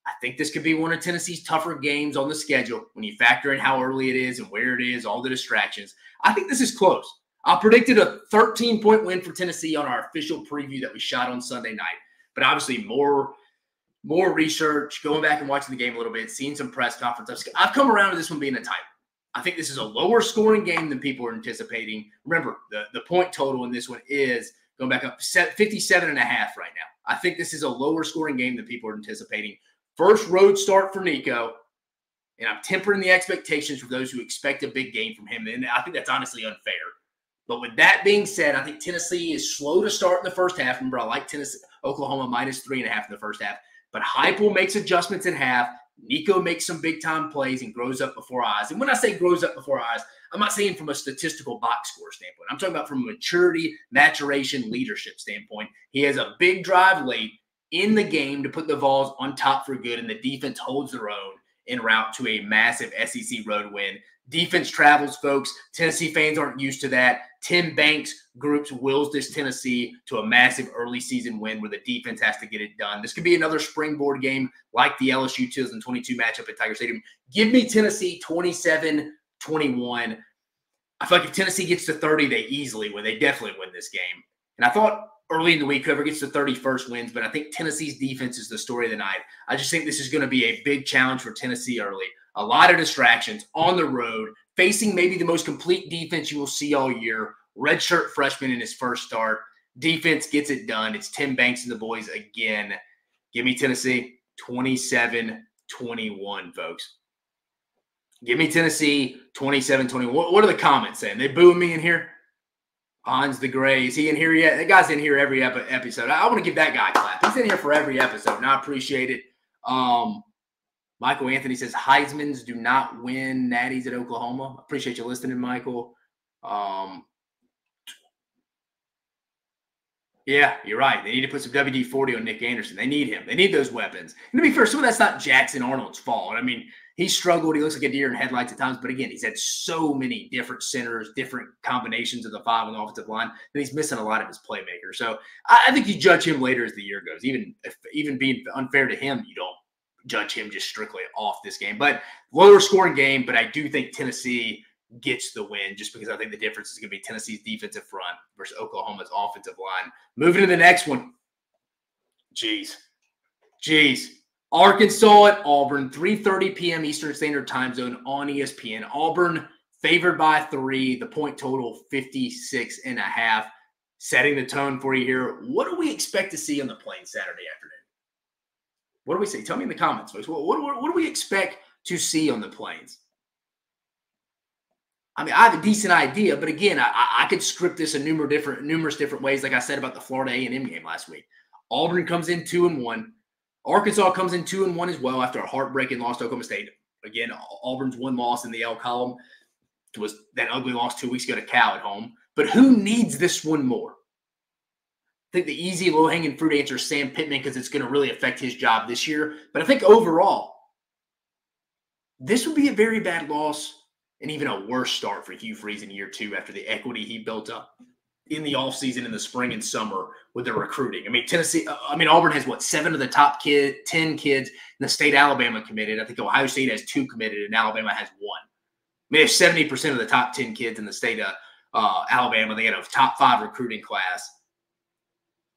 I think this could be one of Tennessee's tougher games on the schedule when you factor in how early it is and where it is, all the distractions. I think this is close. I predicted a 13-point win for Tennessee on our official preview that we shot on Sunday night. But obviously more research, going back and watching the game a little bit, seeing some press conferences. I've come around to this one being a tight. I think this is a lower scoring game than people are anticipating. Remember, the point total in this one is going back up 57.5 right now. I think this is a lower scoring game than people are anticipating. First road start for Nico, and I'm tempering the expectations for those who expect a big game from him. And I think that's honestly unfair. But with that being said, I think Tennessee is slow to start in the first half. Remember, I like Oklahoma minus 3.5 in the first half. But Heupel makes adjustments in half. Nico makes some big-time plays and grows up before our eyes. And when I say grows up before our eyes, I'm not saying from a statistical box score standpoint. I'm talking about from a maturity, maturation, leadership standpoint. He has a big drive late in the game to put the Vols on top for good, and the defense holds their own en route to a massive SEC road win. Defense travels, folks. Tennessee fans aren't used to that. Tim Banks groups wills this Tennessee to a massive early season win where the defense has to get it done. This could be another springboard game like the LSU 2022 matchup at Tiger Stadium. Give me Tennessee 27-21. I feel like if Tennessee gets to 30, they easily win. They definitely win this game. And I thought early in the week, whoever gets to 31st wins, but I think Tennessee's defense is the story of the night. I just think this is going to be a big challenge for Tennessee early. A lot of distractions on the road, facing maybe the most complete defense you will see all year. Redshirt freshman in his first start. Defense gets it done. It's Tim Banks and the boys again. Give me Tennessee 27-21, folks. Give me Tennessee 27-21. What are the comments saying? They booing me in here? Hans the Gray. Is he in here yet? That guy's in here every episode. I want to give that guy a clap. He's in here for every episode, and I appreciate it. Michael Anthony says Heismans do not win natties at Oklahoma. Appreciate you listening, Michael. Yeah, you're right. They need to put some WD-40 on Nick Anderson. They need him. They need those weapons. And to be fair, some of that's not Jackson Arnold's fault. I mean, he struggled. He looks like a deer in headlights at times. But again, he's had so many different centers, different combinations of the 5 on the offensive line that he's missing a lot of his playmakers. So I think you judge him later as the year goes. Even being unfair to him, you don't judge him just strictly off this game. But lower scoring game, but I do think Tennessee gets the win just because I think the difference is going to be Tennessee's defensive front versus Oklahoma's offensive line. Moving to the next one. Jeez. Arkansas at Auburn, 3:30 p.m. Eastern Standard Time Zone on ESPN. Auburn favored by 3, the point total 56.5. Setting the tone for you here. What do we expect to see on the Plains Saturday afternoon? What do we see? Tell me in the comments, folks. What do we expect to see on the Plains? I mean, I have a decent idea, but again, I could script this in numerous different ways, like I said about the Florida A&M game last week. Auburn comes in 2-1. Arkansas comes in 2-1 as well after a heartbreaking loss to Oklahoma State. Again, Auburn's one loss in the L column was that ugly loss 2 weeks ago to Cal at home. But who needs this one more? I think the easy, low-hanging fruit answer is Sam Pittman because it's going to really affect his job this year. But I think overall, this would be a very bad loss and even a worse start for Hugh Freeze in year 2 after the equity he built up in the offseason in the spring and summer with their recruiting. Auburn has, 7 of the top 10 kids in the state Alabama committed. I think Ohio State has 2 committed and Alabama has 1. They have 70% of the top 10 kids in the state of Alabama. They had a top 5 recruiting class.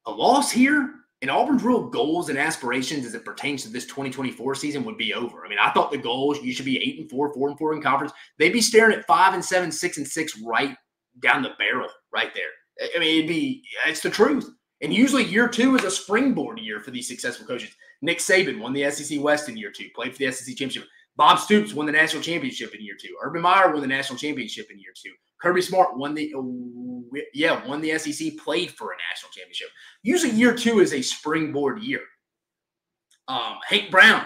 A loss here, and Auburn's real goals and aspirations as it pertains to this 2024 season would be over. I thought the goals, you should be 8-4, 4-4 in conference. They'd be staring at 5-7, 6-6 right down the barrel right there. It's the truth. And usually year 2 is a springboard year for these successful coaches. Nick Saban won the SEC West in year 2, played for the SEC Championship. Bob Stoops won the national championship in year 2. Urban Meyer won the national championship in year 2. Kirby Smart won the SEC, played for a national championship. Usually year 2 is a springboard year. Hank Brown,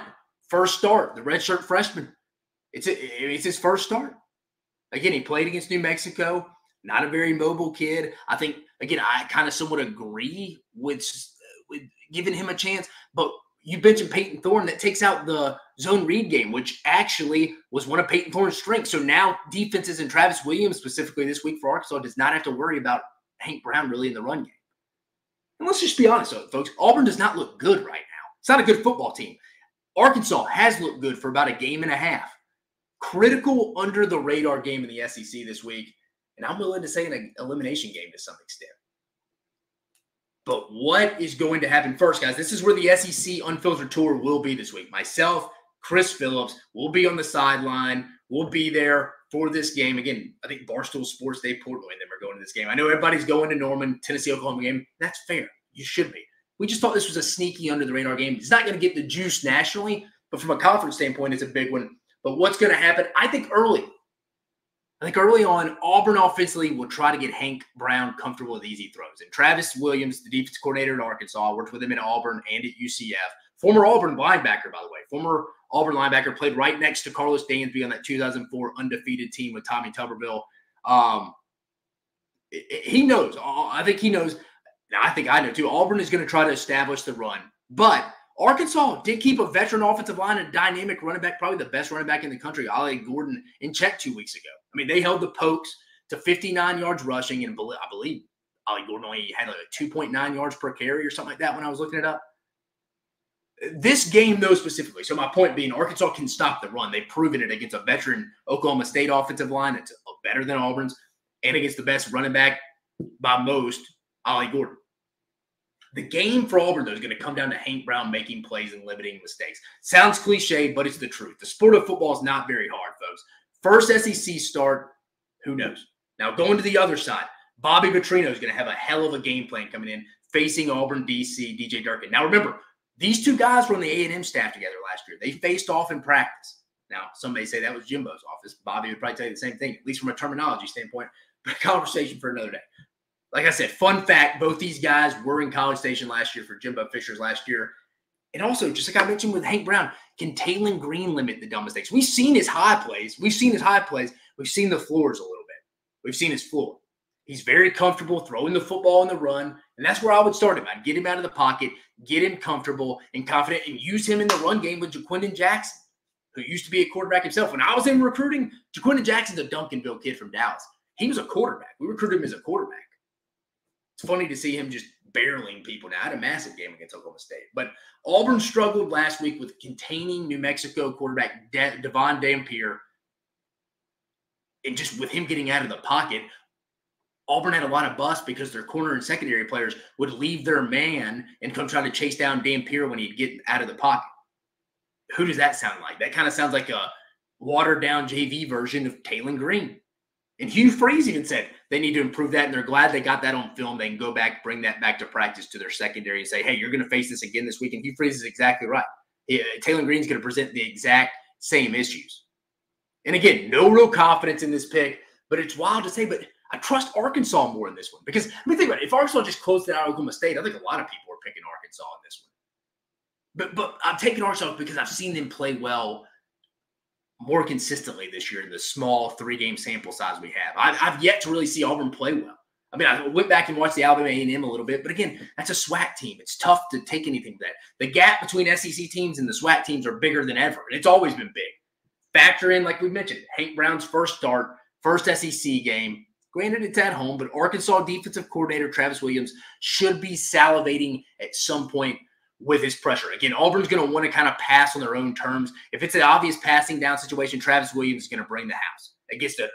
first start, the redshirt freshman. It's his first start. Again, he played against New Mexico. Not a very mobile kid. I think, again, I kind of somewhat agree with giving him a chance. But you mentioned Peyton Thorne. That takes out the zone read game, which actually was one of Peyton Thorne's strengths. So now defenses and Travis Williams, specifically this week for Arkansas, does not have to worry about Hank Brown really in the run game. And let's just be honest, folks. Auburn does not look good right now. It's not a good football team. Arkansas has looked good for about a game and a half. Critical under-the-radar game in the SEC this week. And I'm willing to say an elimination game to some extent. But what is going to happen first, guys? This is where the SEC Unfiltered Tour will be this week. Myself, Chris Phillips, will be on the sideline. We'll be there for this game. Again, I think Barstool Sports, Dave Portnoy and them are going to this game. I know everybody's going to Norman, Tennessee, Oklahoma game. That's fair. You should be. We just thought this was a sneaky under-the-radar game. It's not going to get the juice nationally, but from a conference standpoint, it's a big one. But what's going to happen, I think early on, Auburn offensively will try to get Hank Brown comfortable with easy throws. And Travis Williams, the defense coordinator at Arkansas, worked with him in Auburn and at UCF. Former Auburn linebacker, by the way. Former Auburn linebacker, played right next to Carlos Dansby on that 2004 undefeated team with Tommy Tuberville. He knows. I think he knows. Now, I think I know, too. Auburn is going to try to establish the run. But Arkansas did keep a veteran offensive line and dynamic running back, probably the best running back in the country, Ollie Gordon, in check 2 weeks ago. They held the Pokes to 59 yards rushing, and I believe Ollie Gordon only had 2.9 yards per carry or something like that when I was looking it up. This game, though, specifically, so my point being, Arkansas can stop the run. They've proven it against a veteran Oklahoma State offensive line that's better than Auburn's, and against the best running back by most, Ollie Gordon. The game for Auburn, though, is going to come down to Hank Brown making plays and limiting mistakes. Sounds cliche, but it's the truth. The sport of football is not very hard, folks. First SEC start, who knows? Now, going to the other side, Bobby Petrino is going to have a hell of a game plan coming in, facing Auburn, DC, DJ Durkin. Now, remember, these two guys were on the A&M staff together last year. They faced off in practice. Now, some may say that was Jimbo's office. Bobby would probably tell you the same thing, at least from a terminology standpoint, but a conversation for another day. Like I said, fun fact, both these guys were in College Station last year for Jimbo Fisher's last year. And also, just like I mentioned with Hank Brown, can Taylon Green limit the dumb mistakes? We've seen his high plays. We've seen the floors a little bit. We've seen his floor. He's very comfortable throwing the football on the run, and that's where I would start him. I'd get him out of the pocket, get him comfortable and confident, and use him in the run game with Jaquindon Jackson, who used to be a quarterback himself. When I was in recruiting, Jaquindon Jackson's a Duncanville kid from Dallas. He was a quarterback. We recruited him as a quarterback. It's funny to see him just barreling people. Now, I had a massive game against Oklahoma State. But Auburn struggled last week with containing New Mexico quarterback Devon Dampier. And just with him getting out of the pocket, Auburn had a lot of busts because their corner and secondary players would leave their man and come try to chase down Dampier when he'd get out of the pocket. who does that sound like? That kind of sounds like a watered-down JV version of Taylen Green. And Hugh Freeze even said they need to improve that, and they're glad they got that on film. They can go back, bring that back to practice to their secondary and say, hey, you're going to face this again this week. And Hugh Freeze is exactly right. Taylen Green's going to present the exact same issues. And again, no real confidence in this pick, but it's wild to say, but I trust Arkansas more in this one. Because, think about it. If Arkansas just closed it out at Oklahoma State, I think a lot of people are picking Arkansas in this one. But I'm taking Arkansas because I've seen them play well more consistently this year in the small 3-game sample size we have. I've yet to really see Auburn play well. I mean, I went back and watched the Alabama A&M a little bit, but again, that's a SWAC team. It's tough to take anything from that. The gap between SEC teams and the SWAC teams are bigger than ever, and it's always been big. Factor in, like we mentioned, Hank Brown's first start, first SEC game. Granted, it's at home, but Arkansas defensive coordinator Travis Williams should be salivating at some point with his pressure. Again, Auburn's going to want to kind of pass on their own terms. If it's an obvious passing down situation, Travis Williams is going to bring the house against an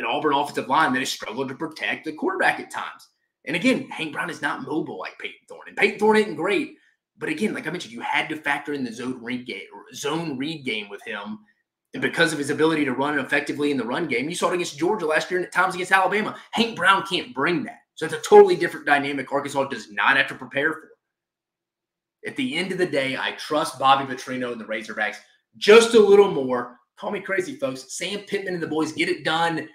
Auburn offensive line that has struggled to protect the quarterback at times. And again, Hank Brown is not mobile like Peyton Thorne. And Peyton Thorne isn't great. But again, like I mentioned, you had to factor in the zone read game with him. And because of his ability to run effectively in the run game, you saw it against Georgia last year and at times against Alabama. Hank Brown can't bring that. So it's a totally different dynamic Arkansas does not have to prepare for. At the end of the day, I trust Bobby Petrino and the Razorbacks just a little more. Call me crazy, folks. Sam Pittman and the boys get it done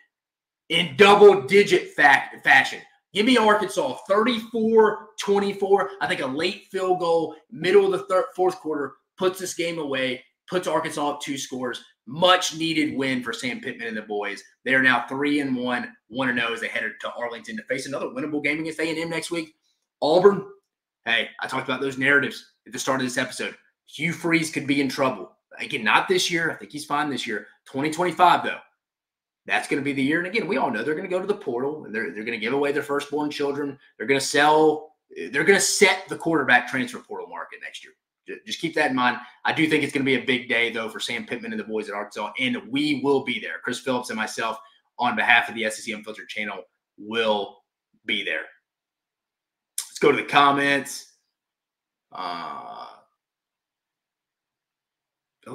in double-digit fashion. Give me Arkansas 34-24. I think a late field goal, middle of the fourth quarter, puts this game away, puts Arkansas up 2 scores. Much-needed win for Sam Pittman and the boys. They are now 3-1, 1-0 as they headed to Arlington to face another winnable game against A&M next week. Auburn, hey, I talked about those narratives at the start of this episode. Hugh Freeze could be in trouble. Again, not this year. I think he's fine this year. 2025, though. That's going to be the year. And again, we all know they're going to go to the portal, and they're going to give away their firstborn children. They're going to set the quarterback transfer portal market next year. Just keep that in mind. I do think it's going to be a big day, though, for Sam Pittman and the boys at Arkansas, and we will be there. Chris Phillips and myself, on behalf of the SEC Unfiltered channel, will be there. Let's go to the comments. Oh,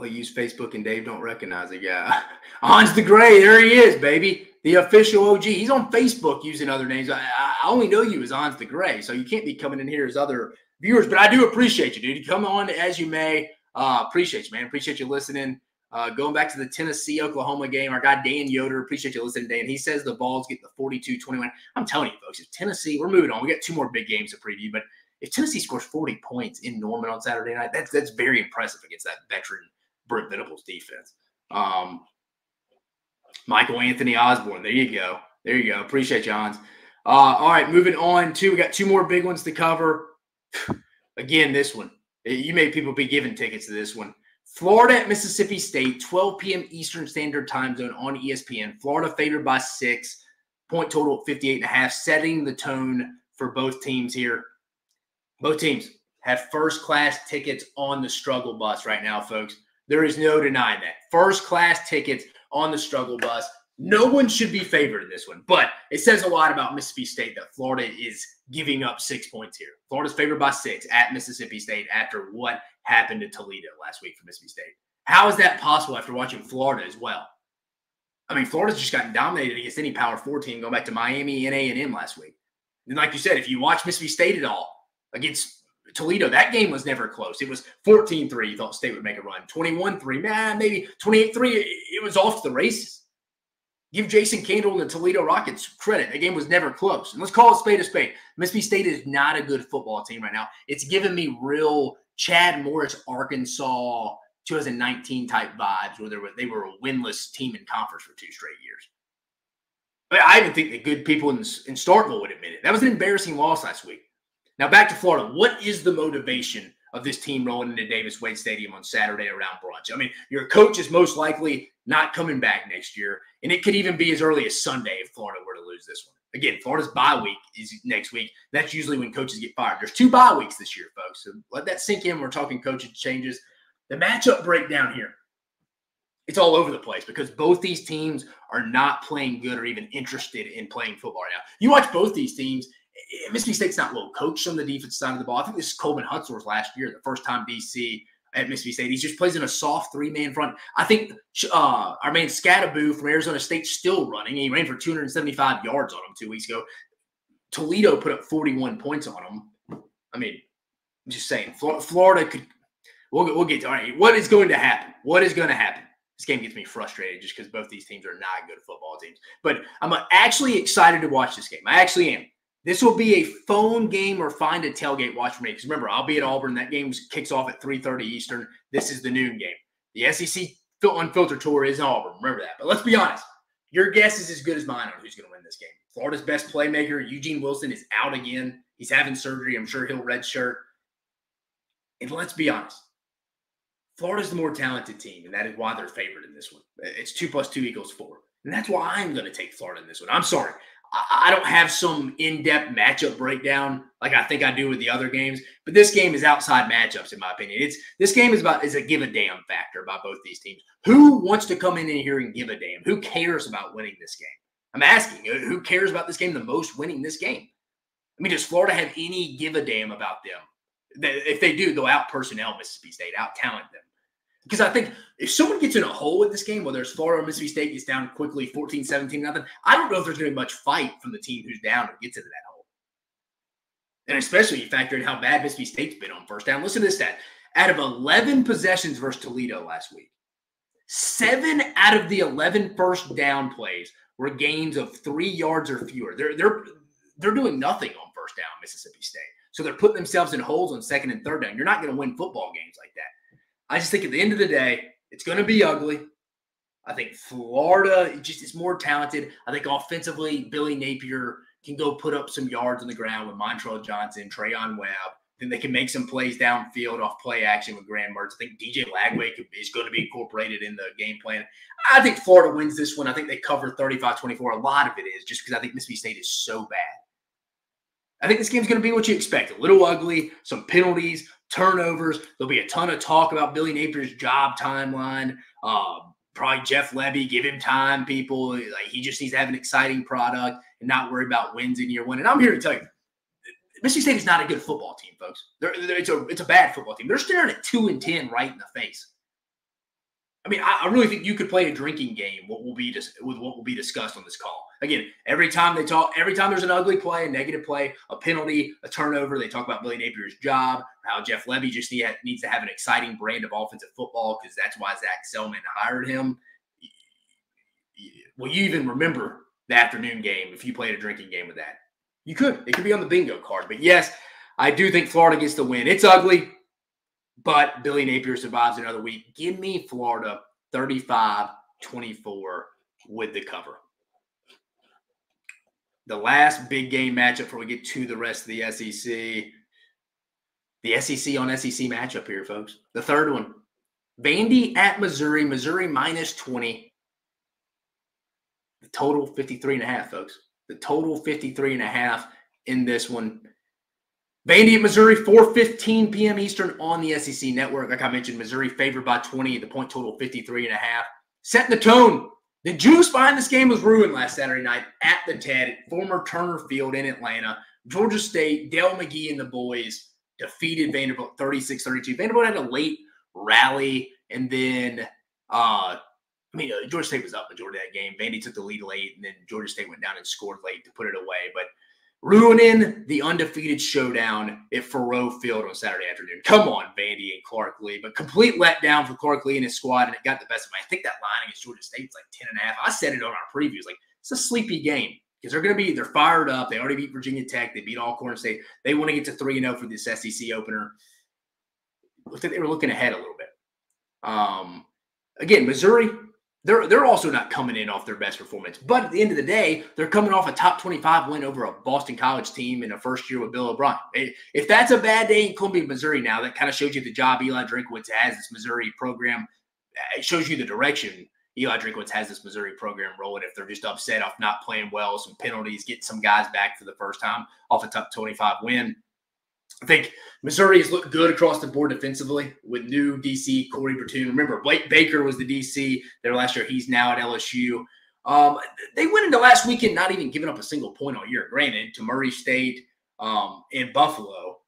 use Facebook and Dave don't recognize the guy. Hans the Gray, there he is, baby. The official OG. He's on Facebook using other names. I only know you as Hans the Gray, so you can't be coming in here as other viewers. But I do appreciate you, dude. You come on as you may. Appreciate you, man. Appreciate you listening. Going back to the Tennessee-Oklahoma game, our guy Dan Yoder, appreciate you listening, Dan. He says the Vols get the 42-21. I'm telling you, folks, if Tennessee, we're moving on. We got 2 more big games to preview, but if Tennessee scores 40 points in Norman on Saturday night, that's very impressive against that veteran Brent Venables defense. Michael Anthony Osborne. There you go. There you go. Appreciate you, Hans. All right, moving on to, we got 2 more big ones to cover. Again, this one. You made people be giving tickets to this one. Florida at Mississippi State, 12 p.m. Eastern Standard Time Zone on ESPN. Florida favored by 6. Point total 58.5, setting the tone for both teams here. Both teams have first-class tickets on the struggle bus right now, folks. There is no denying that. First-class tickets on the struggle bus. No one should be favored in this one, but it says a lot about Mississippi State that Florida is giving up 6 points here. Florida's favored by 6 at Mississippi State after what happened to Toledo last week for Mississippi State. How is that possible after watching Florida as well? I mean, Florida's just gotten dominated against any Power 4 team going back to Miami and A&M last week. And like you said, if you watch Mississippi State at all against Toledo, that game was never close. It was 14-3. You thought State would make a run. 21-3, maybe 28-3. It was off to the races. Give Jason Candle and the Toledo Rockets credit. The game was never close. And let's call it spade a spade. Mississippi State is not a good football team right now. It's giving me real Chad Morris, Arkansas 2019 type vibes where they were a winless team in conference for 2 straight years. I even think the good people in Starkville would admit it. That was an embarrassing loss last week. Now back to Florida. What is the motivation of this team rolling into Davis-Wade Stadium on Saturday around brunch? I mean, your coach is most likely not coming back next year, and it could even be as early as Sunday if Florida were to lose this one. Again, Florida's bye week is next week. That's usually when coaches get fired. There's 2 bye weeks this year, folks, so let that sink in. We're talking coaching changes. The matchup breakdown here, it's all over the place because both these teams are not playing good or even interested in playing football right now. You watch both these teams, Mississippi State's not well coached on the defensive side of the ball. I think this is Coleman Hutzler's last year, the first time DC at Mississippi State. He just plays in a soft three-man front. I think our man Scattaboo from Arizona State still running. He ran for 275 yards on him 2 weeks ago. Toledo put up 41 points on him. I mean, I'm just saying, Florida could – we'll get to – all right, what is going to happen? What is going to happen? This game gets me frustrated just because both these teams are not good football teams. But I'm actually excited to watch this game. I actually am. This will be a phone game or find a tailgate watch for me. Because remember, I'll be at Auburn. That game kicks off at 3:30 Eastern. This is the noon game. The SEC Unfiltered Tour is in Auburn. Remember that. But let's be honest. Your guess is as good as mine on who's going to win this game. Florida's best playmaker, Eugene Wilson, is out again. He's having surgery. I'm sure he'll redshirt. And let's be honest. Florida's the more talented team, and that is why they're favored in this one. It's 2 + 2 = 4. And that's why I'm going to take Florida in this one. I'm sorry. I don't have some in-depth matchup breakdown like I think I do with the other games, but this game is outside matchups, in my opinion. This game is a give-a-damn factor by both these teams. Who wants to come in here and give a damn? Who cares about winning this game? I'm asking, who cares about this game the most winning this game? I mean, does Florida have any give-a-damn about them? If they do, they'll out-personnel Mississippi State, out-talent them. Because I think if someone gets in a hole with this game, whether it's Florida or Mississippi State gets down quickly 14-17, nothing, I don't know if there's going to be much fight from the team who's down or gets into that hole. And especially you factor in how bad Mississippi State's been on first down. Listen to this stat. Out of 11 possessions versus Toledo last week, 7 out of the 11 first down plays were gains of 3 yards or fewer. They're doing nothing on first down, Mississippi State. So they're putting themselves in holes on second and third down. You're not going to win football games like that. I just think at the end of the day, it's going to be ugly. I think Florida just is more talented. I think offensively, Billy Napier can go put up some yards on the ground with Montrell Johnson, Trayon Webb. Then they can make some plays downfield off play action with Graham Mertz. I think DJ Lagway is going to be incorporated in the game plan. I think Florida wins this one. I think they cover 35-24. A lot of it is just because I think Mississippi State is so bad. I think this game's going to be what you expect. A little ugly, some penalties, turnovers. There'll be a ton of talk about Billy Napier's job timeline. Probably Jeff Lebby, give him time, people. Like, he just needs to have an exciting product and not worry about wins in year one. And I'm here to tell you, Mississippi State is not a good football team, folks. It's a bad football team. They're staring at 2-10 right in the face. I mean, I really think you could play a drinking game with what will be discussed on this call. Again, every time there's an ugly play, a negative play, a penalty, a turnover, they talk about Billy Napier's job, how Jeff Lebby just needs to have an exciting brand of offensive football because that's why Zach Selman hired him. Will you even remember the afternoon game if you played a drinking game with that? You could. It could be on the bingo card. But yes, I do think Florida gets the win. It's ugly, but Billy Napier survives another week. Give me Florida 35-24 with the cover. The last big game matchup before we get to the rest of the SEC. The SEC on SEC matchup here, folks. The third one. Vandy at Missouri. Missouri -20. The total 53.5, folks. The total 53.5 in this one. Vandy at Missouri, 4:15 p.m. Eastern on the SEC Network. Like I mentioned, Missouri favored by 20. The point total 53.5. Setting the tone. The juice behind this game was ruined last Saturday night at the TED at former Turner Field in Atlanta. Georgia State, Dale McGee and the boys defeated Vanderbilt 36-32. Vanderbilt had a late rally, and then Georgia State was up majority of that game. Vandy took the lead late, and then Georgia State went down and scored late to put it away. But ruining the undefeated showdown at Faurot Field on Saturday afternoon. Come on, Vandy and Clark Lee. But complete letdown for Clark Lee and his squad, and it got the best of me. I think that line against Georgia State was like 10.5. I said it on our previews. Like, it's a sleepy game because they're fired up. They already beat Virginia Tech. They beat Alcorn State. They want to get to 3-0 for this SEC opener. Looked like they were looking ahead a little bit. Again, Missouri, They're also not coming in off their best performance. But at the end of the day, they're coming off a top 25 win over a Boston College team in a first year with Bill O'Brien. If that's a bad day in Columbia, Missouri now, that kind of shows you the job Eli Drinkwitz has, this Missouri program. It shows you the direction Eli Drinkwitz has this Missouri program rolling. If they're just upset off not playing well, some penalties, getting some guys back for the first time off a top 25 win. I think Missouri has looked good across the board defensively with new DC Corey Bertoon. Remember, Blake Baker was the DC there last year. He's now at LSU. They went into last weekend not even giving up a single point all year. Granted, to Murray State and Buffalo.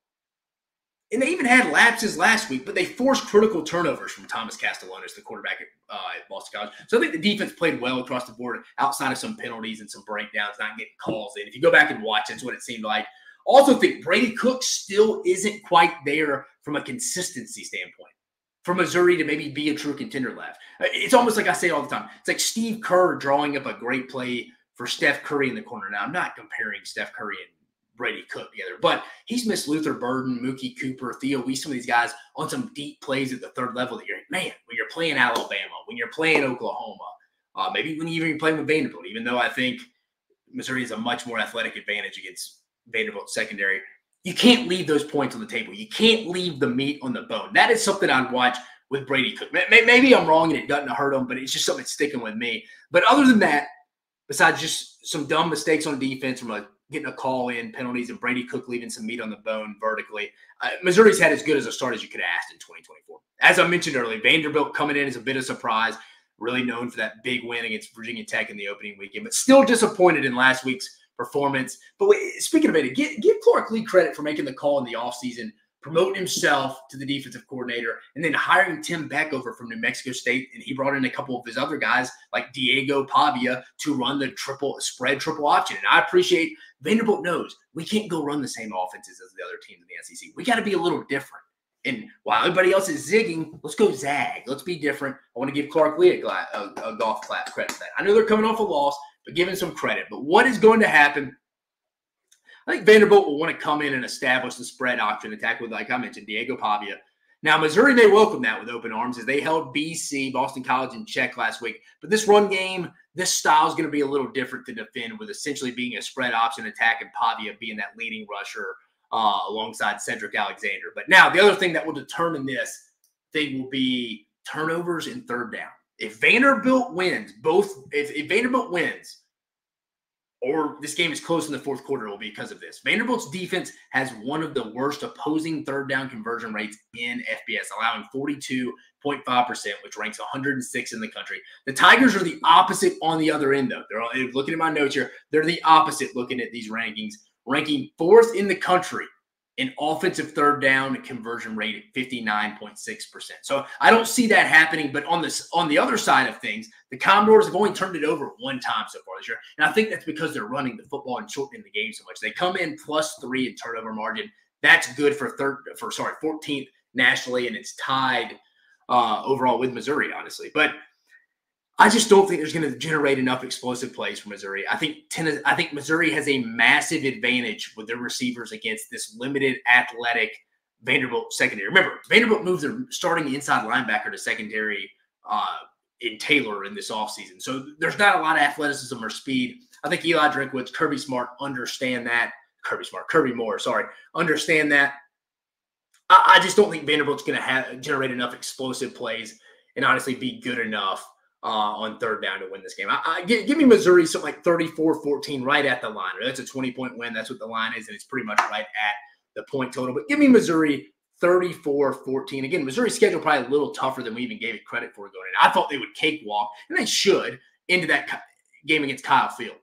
And they even had lapses last week, but they forced critical turnovers from Thomas Castellanos, the quarterback at Boston College. So I think the defense played well across the board outside of some penalties and some breakdowns, not getting calls in. If you go back and watch, that's what it seemed like. Also think Brady Cook still isn't quite there from a consistency standpoint for Missouri to maybe be a true contender left. It's almost like I say all the time. It's like Steve Kerr drawing up a great play for Steph Curry in the corner. Now, I'm not comparing Steph Curry and Brady Cook together, but he's missed Luther Burden, Mookie Cooper, Theo Weiss, some of these guys on some deep plays at the third level that you're like, man, when you're playing Alabama, when you're playing Oklahoma, maybe when you're even playing with Vanderbilt, even though I think Missouri has a much more athletic advantage against Vanderbilt secondary, you can't leave those points on the table. You can't leave the meat on the bone. That is something I'd watch with Brady Cook. Maybe I'm wrong and it doesn't hurt him, but it's just something that's sticking with me. But other than that, besides just some dumb mistakes on defense from getting a call in, penalties, and Brady Cook leaving some meat on the bone vertically, Missouri's had as good as a start as you could have asked in 2024. As I mentioned earlier, Vanderbilt coming in is a bit of surprise, really known for that big win against Virginia Tech in the opening weekend, but still disappointed in last week's performance. But speaking of it, give Clark Lee credit for making the call in the offseason, promoting himself to the defensive coordinator, and then hiring Tim Beck over from New Mexico State. And he brought in a couple of his other guys like Diego Pavia to run the triple option. And I appreciate Vanderbilt knows we can't go run the same offenses as the other teams in the SEC. We got to be a little different. And while everybody else is zigging, let's go zag. Let's be different. I want to give Clark Lee a golf clap credit for that. I know they're coming off a loss, but give him some credit. But what is going to happen? I think Vanderbilt will want to come in and establish the spread option attack with, like I mentioned, Diego Pavia. Now, Missouri may welcome that with open arms as they held BC, Boston College, in check last week. But this run game, this style is going to be a little different to defend, with essentially being a spread option attack and Pavia being that leading rusher alongside Cedric Alexander. But now the other thing that will determine this thing will be turnovers and third down. If Vanderbilt wins, if Vanderbilt wins, or this game is close in the fourth quarter, it will be because of this. Vanderbilt's defense has one of the worst opposing third down conversion rates in FBS, allowing 42.5%, which ranks 106 in the country. The Tigers are the opposite on the other end, though. They're looking at my notes here. They're the opposite looking at these rankings, ranking fourth in the country in offensive third down conversion rate at 59.6%. So I don't see that happening. But on the other side of things, the Commodores have only turned it over one time so far this year. And I think that's because they're running the football and shortening the game so much. They come in +3 in turnover margin. That's good for 14th nationally, and it's tied overall with Missouri, honestly. But I just don't think there's going to generate enough explosive plays for Missouri. I think Missouri has a massive advantage with their receivers against this limited athletic Vanderbilt secondary. Remember, Vanderbilt moved their starting inside linebacker to secondary in Taylor in this offseason. So there's not a lot of athleticism or speed. I think Eli Drinkwitz, Kirby Moore understand that. I just don't think Vanderbilt's going to generate enough explosive plays and honestly be good enough on third down to win this game. Give me Missouri something like 34-14 right at the line. That's a 20-point win. That's what the line is, and it's pretty much right at the point total. But give me Missouri 34-14. Again, Missouri's schedule probably a little tougher than we even gave it credit for going in. I thought they would cakewalk, and they should, into that game against Kyle Field,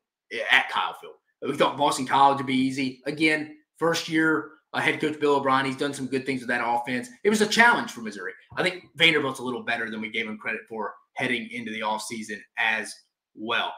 at Kyle Field. We thought Boston College would be easy. Again, first year head coach Bill O'Brien, he's done some good things with that offense. It was a challenge for Missouri. I think Vanderbilt's a little better than we gave him credit for heading into the offseason as well.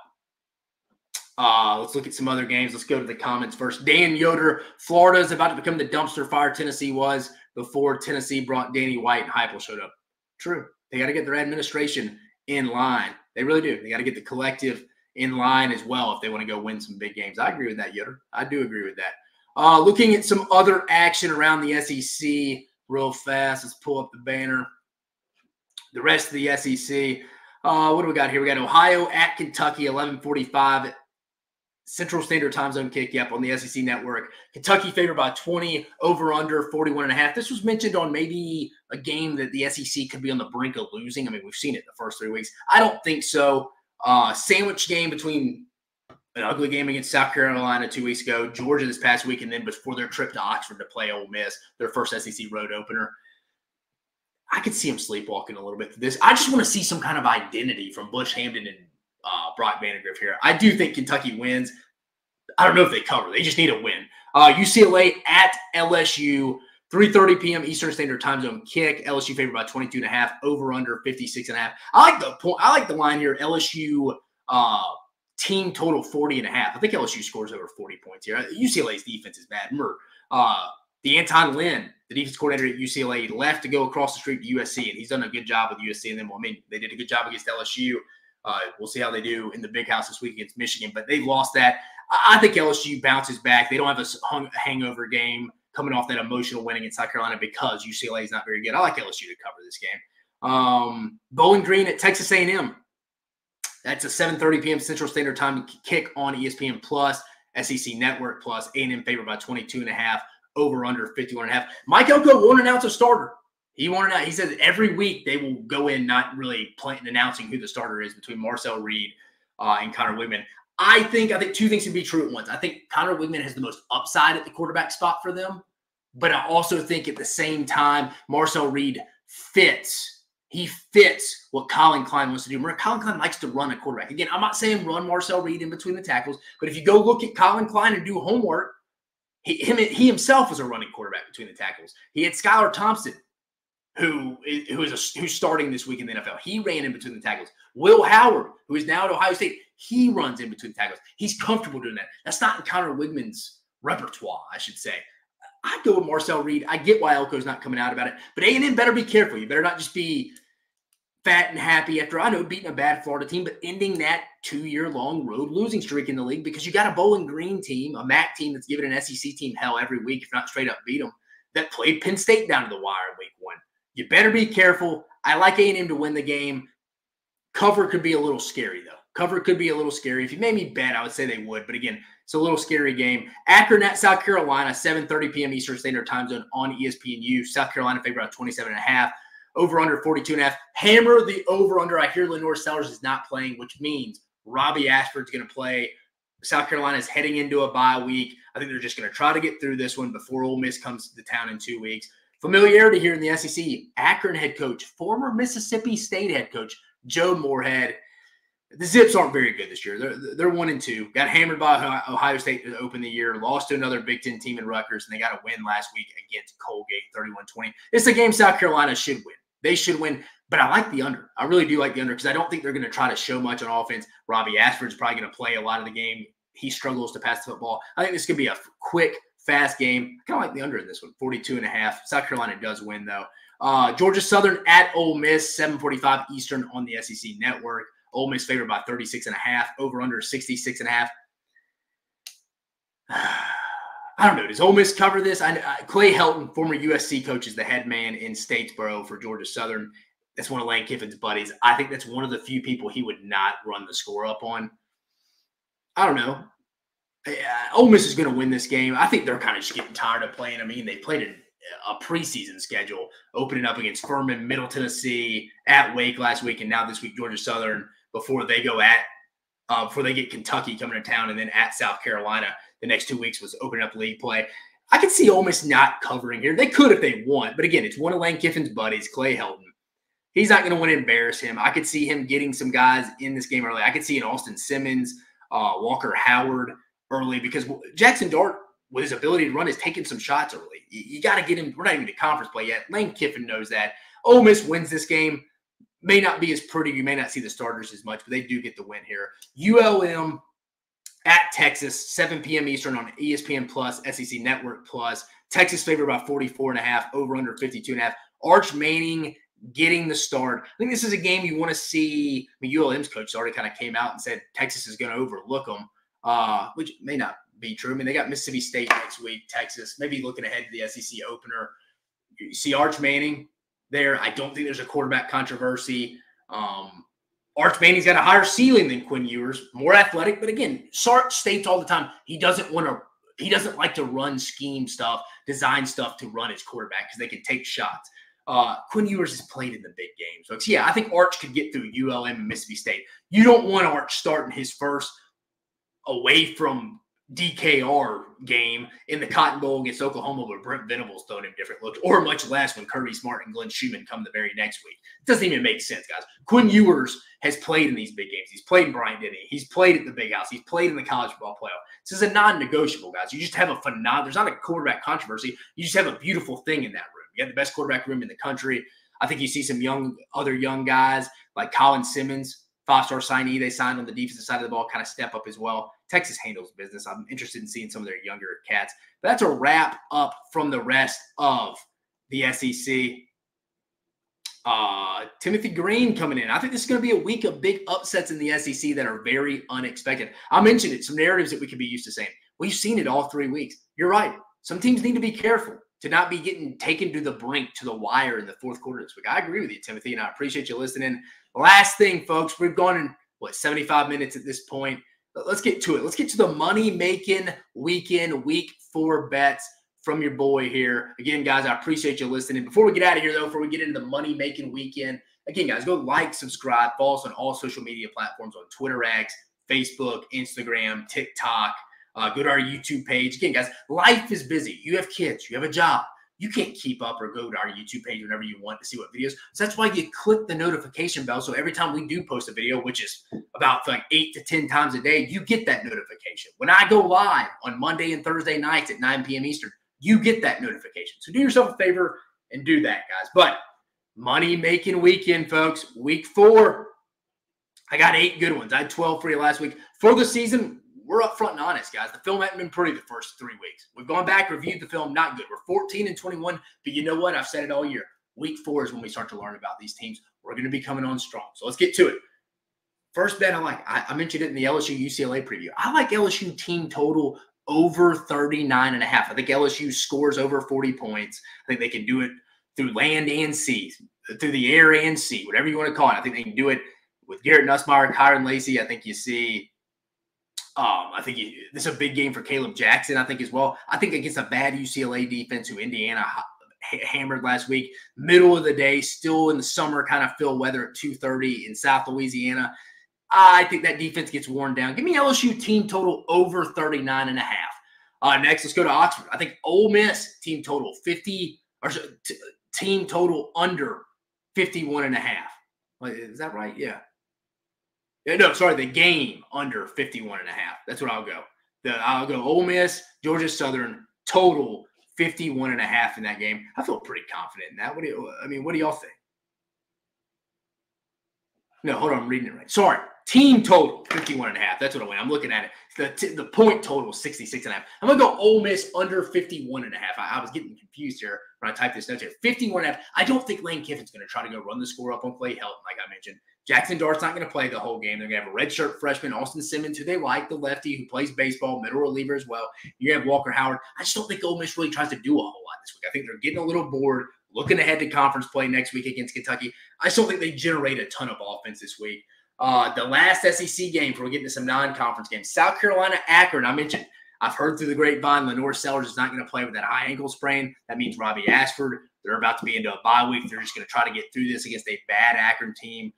Let's look at some other games. Let's go to the comments first. Dan Yoder, Florida is about to become the dumpster fire Tennessee was before Tennessee brought Danny White and Heupel showed up. True. They got to get their administration in line. They really do. They got to get the collective in line as well if they want to go win some big games. I agree with that, Yoder. I do agree with that. Looking at some other action around the SEC real fast. Let's pull up the banner. The rest of the SEC. What do we got here? We got Ohio at Kentucky, 11:45 Central Standard Time Zone kick. Yep, on the SEC Network. Kentucky favored by 20, over under 41.5. This was mentioned on maybe a game that the SEC could be on the brink of losing. I mean, we've seen it the first 3 weeks. I don't think so. Sandwich game between an ugly game against South Carolina 2 weeks ago, Georgia this past week, and then before their trip to Oxford to play Ole Miss, their first SEC road opener. I could see him sleepwalking a little bit through this. I just want to see some kind of identity from Bush Hamdan and Brock Vandagriff here. I do think Kentucky wins. I don't know if they cover. They just need a win. UCLA at LSU, 3:30 p.m. Eastern Standard Time Zone kick. LSU favored by 22.5. Over under 56.5. I like the point. I like the line here. LSU team total 40.5. I think LSU scores over 40 points here. UCLA's defense is bad. Remember, the Anton Lynn, the defense coordinator at UCLA, left to go across the street to USC, and he's done a good job with USC. And then, well, I mean, they did a good job against LSU. We'll see how they do in the Big House this week against Michigan, but they've lost that. I think LSU bounces back. They don't have a hangover game coming off that emotional winning in South Carolina because UCLA is not very good. I like LSU to cover this game. Bowling Green at Texas A&M. That's a 7:30 p.m. Central Standard Time kick on ESPN Plus, SEC Network Plus. A&M favored by 22.5. Over under 51.5. Mike Elko won't announce a starter. He won't announce. He says every week they will go in not really announcing who the starter is between Marcel Reed and Connor Wigman. I think two things can be true at once. I think Connor Wigman has the most upside at the quarterback spot for them, but I also think at the same time Marcel Reed fits. He fits what Colin Klein wants to do. Remember, Colin Klein likes to run a quarterback. Again, I'm not saying run Marcel Reed in between the tackles, but if you go look at Colin Klein and do homework, he himself was a running quarterback between the tackles. He had Skylar Thompson, who's starting this week in the NFL. He ran in between the tackles. Will Howard, who is now at Ohio State, he runs in between the tackles. He's comfortable doing that. That's not in Connor Wigman's repertoire, I should say. I'd go with Marcel Reed. I get why Elko's not coming out about it, but A&M better be careful. You better not just be fat and happy after, I know, beating a bad Florida team, but ending that 2-year-long road losing streak in the league because you got a Bowling Green team, a MAC team that's giving an SEC team hell every week, if not straight up beat them, that played Penn State down to the wire in week 1. You better be careful. I like A&M to win the game. Cover could be a little scary, though. Cover could be a little scary. If you made me bet, I would say they would. But again, it's a little scary game. Akron at South Carolina, 7:30 p.m. Eastern Standard Time Zone on ESPNU. South Carolina favored by 27.5. Over under 42.5. Hammer the over under. I hear Lenore Sellers is not playing, which means Robbie Ashford's going to play. South Carolina is heading into a bye week. I think they're just going to try to get through this one before Ole Miss comes to town in 2 weeks. Familiarity here in the SEC. Akron head coach, former Mississippi State head coach, Joe Moorhead. The Zips aren't very good this year. They're 1-2. Got hammered by Ohio State to open the year. Lost to another Big Ten team in Rutgers, and they got a win last week against Colgate, 31-20. It's a game South Carolina should win. They should win, but I like the under. I really do like the under because I don't think they're going to try to show much on offense. Robbie Ashford's probably going to play a lot of the game. He struggles to pass the football. I think this could be a quick, fast game. I kind of like the under in this one, 42.5. South Carolina does win, though. Georgia Southern at Ole Miss, 7:45 Eastern on the SEC Network. Ole Miss favored by 36.5. Over under 66.5. I don't know. Does Ole Miss cover this? Clay Helton, former USC coach, is the head man in Statesboro for Georgia Southern. That's one of Lane Kiffin's buddies. I think that's one of the few people he would not run the score up on. I don't know. Ole Miss is going to win this game. I think they're kind of just getting tired of playing. I mean, they played a preseason schedule, opening up against Furman, Middle Tennessee, at Wake last week, and now this week Georgia Southern before they get Kentucky coming to town, and then at South Carolina. The next 2 weeks was opening up league play. I could see Ole Miss not covering here. They could if they want, but again, it's one of Lane Kiffin's buddies, Clay Helton. He's not going to want to embarrass him. I could see him getting some guys in this game early. I could see an Austin Simmons, Walker Howard early because Jackson Dart, with his ability to run, is taking some shots early. You got to get him. We're not even to conference play yet. Lane Kiffin knows that. Ole Miss wins this game. May not be as pretty. You may not see the starters as much, but they do get the win here. ULM at Texas, 7 p.m. Eastern on ESPN Plus, SEC Network Plus. Texas favored by 44.5, over under 52.5. Arch Manning getting the start. I think this is a game you want to see. I mean, ULM's coach already kind of came out and said Texas is going to overlook them, which may not be true. I mean, they got Mississippi State next week, Texas, maybe looking ahead to the SEC opener. You see Arch Manning there. I don't think there's a quarterback controversy. Arch Manning's got a higher ceiling than Quinn Ewers, more athletic, but again, Sark states all the time he doesn't like to run scheme stuff, design stuff to run his quarterback because they can take shots. Quinn Ewers has played in the big games. So yeah, I think Arch could get through ULM and Mississippi State. You don't want Arch starting his first away from DKR game in the Cotton Bowl against Oklahoma where Brent Venables throwing him different looks, or much less when Kirby Smart and Glenn Schumann come the very next week. It doesn't even make sense, guys. Quinn Ewers has played in these big games. He's played in Bryant-Denny. He's played at the Big House. He's played in the college football playoff. This is a non-negotiable, guys. You just have a phenomenal – there's not a quarterback controversy. You just have a beautiful thing in that room. You have the best quarterback room in the country. I think you see some other young guys like Colin Simmons, 5-star signee they signed on the defensive side of the ball, kind of step up as well. Texas handles business. I'm interested in seeing some of their younger cats. But that's a wrap up from the rest of the SEC. Timothy Green coming in. I think this is going to be a week of big upsets in the SEC that are very unexpected. I mentioned it, some narratives that we could be used to saying. We've seen it all 3 weeks. You're right. Some teams need to be careful to not be getting taken to the brink, to the wire in the fourth quarter this week. I agree with you, Timothy, and I appreciate you listening. Last thing, folks, we've gone in, 75 minutes at this point. Let's get to it. Let's get to the money-making weekend, week 4 bets from your boy here. Again, guys, I appreciate you listening. Before we get out of here, though, before we get into the money-making weekend, again, guys, go like, subscribe, follow us on all social media platforms on Twitter, X, Facebook, Instagram, TikTok. Go to our YouTube page. Again, guys, life is busy. You have kids. You have a job. You can't keep up or go to our YouTube page whenever you want to see what videos. So that's why you click the notification bell. So every time we do post a video, which is about like 8 to 10 times a day, you get that notification. When I go live on Monday and Thursday nights at 9 p.m. Eastern, you get that notification. So do yourself a favor and do that, guys. But money-making weekend, folks. Week 4, I got 8 good ones. I had 12 for you last week. For the season, we're upfront and honest, guys. The film hasn't been pretty the first 3 weeks. We've gone back, reviewed the film, not good. We're 14-21, but you know what? I've said it all year. Week 4 is when we start to learn about these teams. We're going to be coming on strong. So let's get to it. First bet I like. I mentioned it in the LSU-UCLA preview. I like LSU team total over 39.5. I think LSU scores over 40 points. I think they can do it through land and sea, through the air and sea, whatever you want to call it. I think they can do it with Garrett Nussmeier, Kyron Lacy. I think you see this is a big game for Caleb Jackson, I think, as well. I think against a bad UCLA defense who Indiana hammered last week, middle of the day, still in the summer kind of feel weather at 2:30 in South Louisiana. I think that defense gets worn down. Give me LSU team total over 39.5. Next, let's go to Oxford. I think Ole Miss team total team total under 51.5. Is that right? Yeah. No, sorry, the game under 51.5. That's what I'll go. I'll go Ole Miss, Georgia Southern, total 51.5 in that game. I feel pretty confident in that. What do y'all think? No, hold on, I'm reading it right. Sorry, team total 51.5. That's what I went. I'm looking at it. The point total 66.5. I'm gonna go Ole Miss under 51.5. I was getting confused here when I typed this note here. 51.5. I don't think Lane Kiffin's gonna try to go run the score up on Clay Helton, like I mentioned. Jackson Dart's not going to play the whole game. They're going to have a redshirt freshman, Austin Simmons, who they like, the lefty who plays baseball, middle reliever as well. You're going to have Walker Howard. I just don't think Ole Miss really tries to do a whole lot this week. I think they're getting a little bored, looking ahead to conference play next week against Kentucky. I just don't think they generate a ton of offense this week. The last SEC game, before we get into some non-conference games, South Carolina, Akron. I mentioned, I've heard through the grapevine, Lenore Sellers is not going to play with that high ankle sprain. That means Robbie Ashford. They're about to be into a bye week. They're just going to try to get through this against a bad Akron team.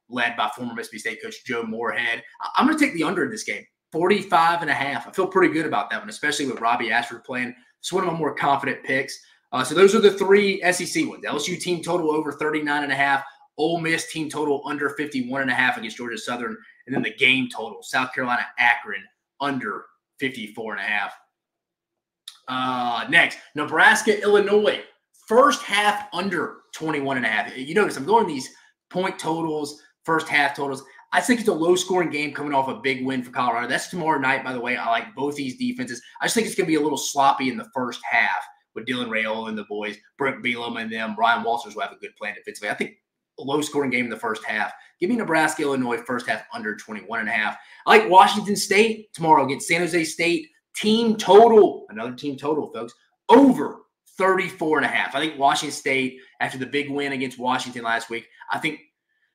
Led by former Mississippi State coach Joe Moorhead. I'm going to take the under in this game, 45.5. I feel pretty good about that one, especially with Robbie Ashford playing. It's one of my more confident picks. So those are the 3 SEC ones. LSU team total over 39.5. Ole Miss team total under 51.5 against Georgia Southern. And then the game total, South Carolina, Akron, under 54.5. Next, Nebraska, Illinois. First half under 21.5. You notice I'm going these point totals, first half totals. I think it's a low-scoring game coming off a big win for Colorado. That's tomorrow night, by the way. I like both these defenses. I just think it's going to be a little sloppy in the first half with Dylan Raiola and the boys, Brent Bielema and them. Ryan Walters will have a good plan defensively. I think a low-scoring game in the first half. Give me Nebraska, Illinois, first half under 21.5. I like Washington State tomorrow against San Jose State. Team total, another team total, folks, over 34.5. I think Washington State, after the big win against Washington last week, I think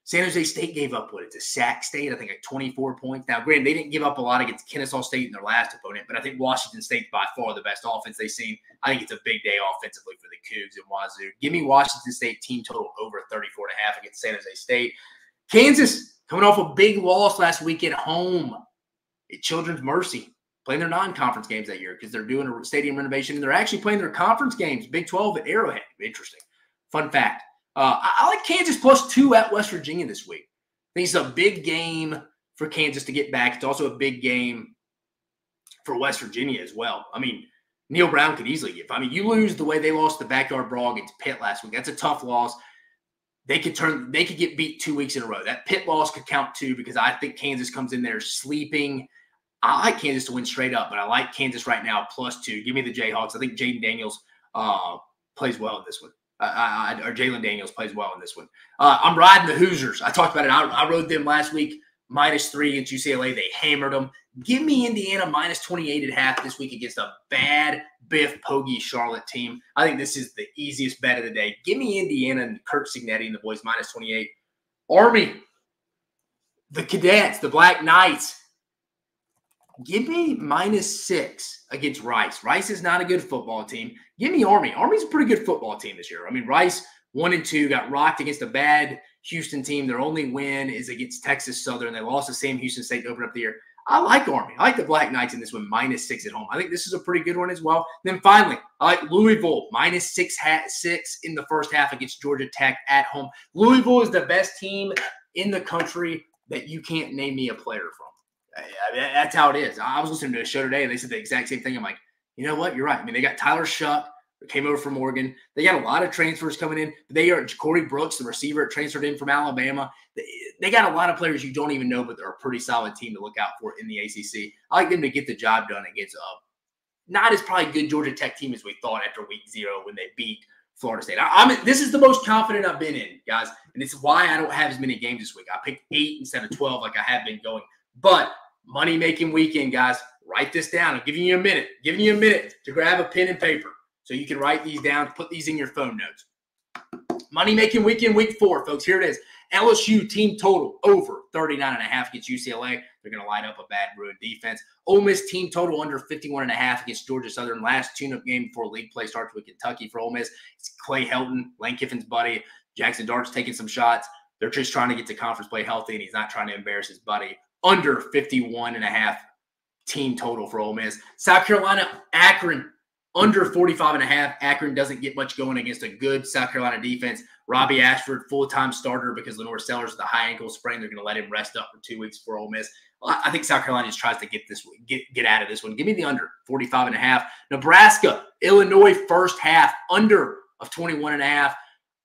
San Jose State gave up, it's a Sac State, I think like 24 points. Now, granted, they didn't give up a lot against Kennesaw State in their last opponent, but I think Washington State's by far the best offense they've seen. I think it's a big day offensively for the Cougs and Wazoo. Give me Washington State team total over 34.5 against San Jose State. Kansas, coming off a big loss last week at home at Children's Mercy, playing their non-conference games that year because they're doing a stadium renovation, and they're actually playing their conference games, Big 12 at Arrowhead. Interesting. Fun fact. I like Kansas +2 at West Virginia this week. I think it's a big game for Kansas to get back. It's also a big game for West Virginia as well. I mean, Neil Brown could easily give. I mean, you lose the way they lost the backyard brawl against Pitt last week. That's a tough loss. They could get beat 2 weeks in a row. That Pitt loss could count too, because I think Kansas comes in there sleeping. I like Kansas to win straight up, but I like Kansas right now +2. Give me the Jayhawks. I think Jaden Daniels plays well in this one. Or Jalen Daniels plays well in this one. I'm riding the Hoosiers. I talked about it. I rode them last week, -3 against UCLA. They hammered them. Give me Indiana -28.5 this week against a bad Biff Poggi Charlotte team. I think this is the easiest bet of the day. Give me Indiana and Kurt Cignetti and the boys -28. Army, the Cadets, the Black Knights. Give me -6 against Rice. Rice is not a good football team. Give me Army. Army's a pretty good football team this year. I mean, Rice 1-2 got rocked against a bad Houston team. Their only win is against Texas Southern. They lost to Sam Houston State to open up the year. I like Army. I like the Black Knights in this one, -6 at home. I think this is a pretty good one as well. Then finally, I like Louisville, -6 in the first half against Georgia Tech at home. Louisville is the best team in the country that you can't name me a player from. That's how it is. I was listening to a show today, and they said the exact same thing. I'm like, you know what? You're right. I mean, they got Tyler Shuck, who came over from Oregon. They got a lot of transfers coming in. They are Corey Brooks, the receiver, transferred in from Alabama. They got a lot of players you don't even know, but they're a pretty solid team to look out for in the ACC. I like them to get the job done against not as probably good Georgia Tech team as we thought after week 0 when they beat Florida State. This is the most confident I've been in, guys, and it's why I don't have as many games this week. I picked 8 instead of 12 like I have been going. But money-making weekend, guys, write this down. I'm giving you a minute to grab a pen and paper so you can write these down, put these in your phone notes. Money-making weekend, week 4, folks. Here it is. LSU team total over 39.5 against UCLA. They're going to line up a bad Bruin defense. Ole Miss team total under 51.5 against Georgia Southern. Last tune-up game before league play starts with Kentucky for Ole Miss. It's Clay Helton, Lane Kiffin's buddy. Jackson Dart's taking some shots. They're just trying to get to conference play healthy, and he's not trying to embarrass his buddy. Under 51.5 team total for Ole Miss. South Carolina, Akron, under 45.5. Akron doesn't get much going against a good South Carolina defense. Robbie Ashford, full-time starter because Lenore Sellers with a high ankle sprain. They're going to let him rest up for 2 weeks for Ole Miss. I think South Carolina just tries to get out of this one. Give me the under 45.5. Nebraska, Illinois first half under of 21.5.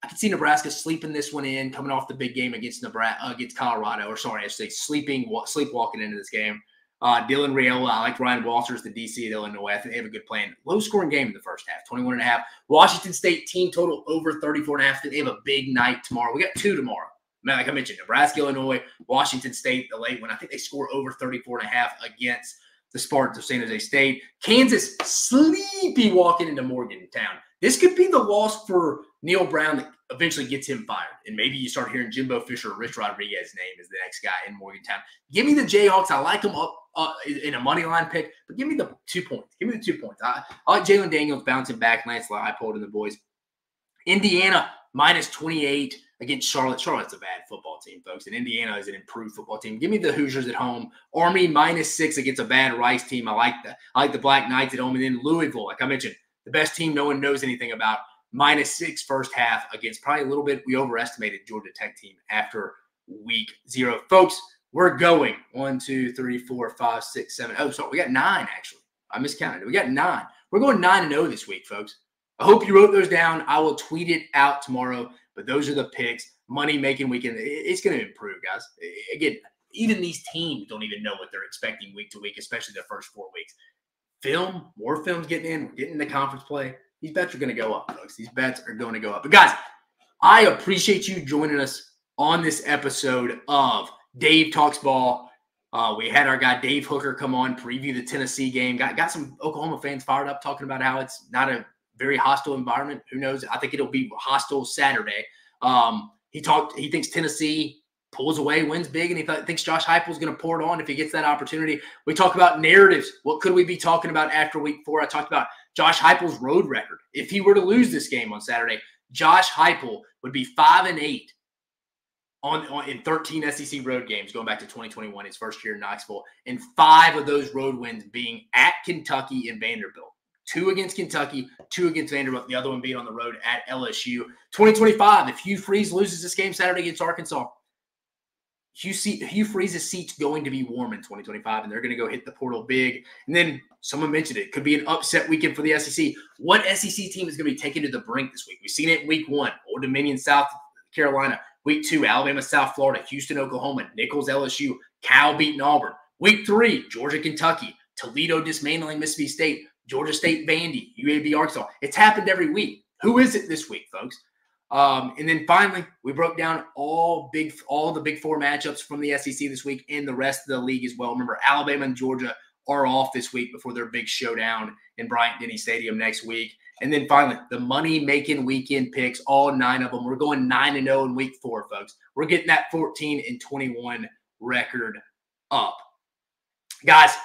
I can see Nebraska sleeping this one in, coming off the big game against Colorado. Or sorry, I should say sleepwalking into this game. Dylan Raiola, I like Ryan Walters, the DC at Illinois. I think they have a good plan. Low-scoring game in the first half, 21.5. Washington State team total over 34.5. They have a big night tomorrow. We got 2 tomorrow. Like I mentioned, Nebraska, Illinois, Washington State, the late one. I think they score over 34.5 against the Spartans of San Jose State. Kansas, sleepy walking into Morgantown. This could be the loss for Neil Brown that eventually gets him fired. And maybe you start hearing Jimbo Fisher or Rich Rodriguez's name as the next guy in Morgantown. Give me the Jayhawks. I like them up in a money line pick, but give me the 2 points. Give me the 2 points. I like Jalen Daniels bouncing back, Lance Leipold and the boys. Indiana, -28 against Charlotte. Charlotte's a bad football team, folks, and Indiana is an improved football team. Give me the Hoosiers at home. Army, -6 against a bad Rice team. I like the Black Knights at home. And then Louisville, like I mentioned, the best team no one knows anything about. -6 first half against probably a little bit. We overestimated Georgia Tech team after week 0. Folks, we're going 1, 2, 3, 4, 5, 6, 7. Oh, sorry. We got 9, actually. I miscounted. We got 9. We're going 9-0 this week, folks. I hope you wrote those down. I will tweet it out tomorrow. But those are the picks. Money-making weekend. It's going to improve, guys. Again, even these teams don't even know what they're expecting week to week, especially the first 4 weeks. More films getting in. We're getting the conference play. These bets are going to go up, folks. These bets are going to go up. But, guys, I appreciate you joining us on this episode of Dave Talks Ball. We had our guy Dave Hooker come on, preview the Tennessee game. Got some Oklahoma fans fired up talking about how it's not a very hostile environment. Who knows? I think it'll be hostile Saturday. He thinks Tennessee pulls away, wins big, and he thinks Josh Heupel is going to pour it on if he gets that opportunity. We talk about narratives. What could we be talking about after week 4? I talked about Josh Heupel's road record. If he were to lose this game on Saturday, Josh Heupel would be 5-8 in 13 SEC road games going back to 2021, his first year in Knoxville, and 5 of those road wins being at Kentucky and Vanderbilt. 2 against Kentucky, 2 against Vanderbilt, the other one being on the road at LSU. 2025, if Hugh Freeze loses this game Saturday against Arkansas, Hugh Freeze's seat's going to be warm in 2025, and they're going to go hit the portal big. And then someone mentioned it could be an upset weekend for the SEC. What SEC team is going to be taken to the brink this week? We've seen it in week 1, Old Dominion, South Carolina. Week 2, Alabama, South Florida, Houston, Oklahoma, Nicholls, LSU, Cal beating Auburn. Week 3, Georgia, Kentucky, Toledo dismantling Mississippi State, Georgia State, Vandy, UAB, Arkansas. It's happened every week. Who is it this week, folks? And then finally, we broke down all the Big Four matchups from the SEC this week and the rest of the league as well. Remember, Alabama and Georgia are off this week before their big showdown in Bryant-Denny Stadium next week. And then finally, the money-making weekend picks, all 9 of them. We're going 9-0 in week 4, folks. We're getting that 14-21 record up. Guys,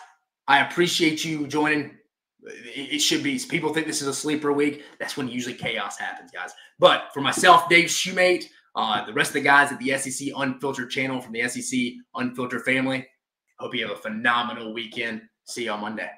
I appreciate you joining. It should be. People think this is a sleeper week. That's when usually chaos happens, guys. But for myself, Dave Shoemate, the rest of the guys at the SEC Unfiltered channel from the SEC Unfiltered family, hope you have a phenomenal weekend. See you on Monday.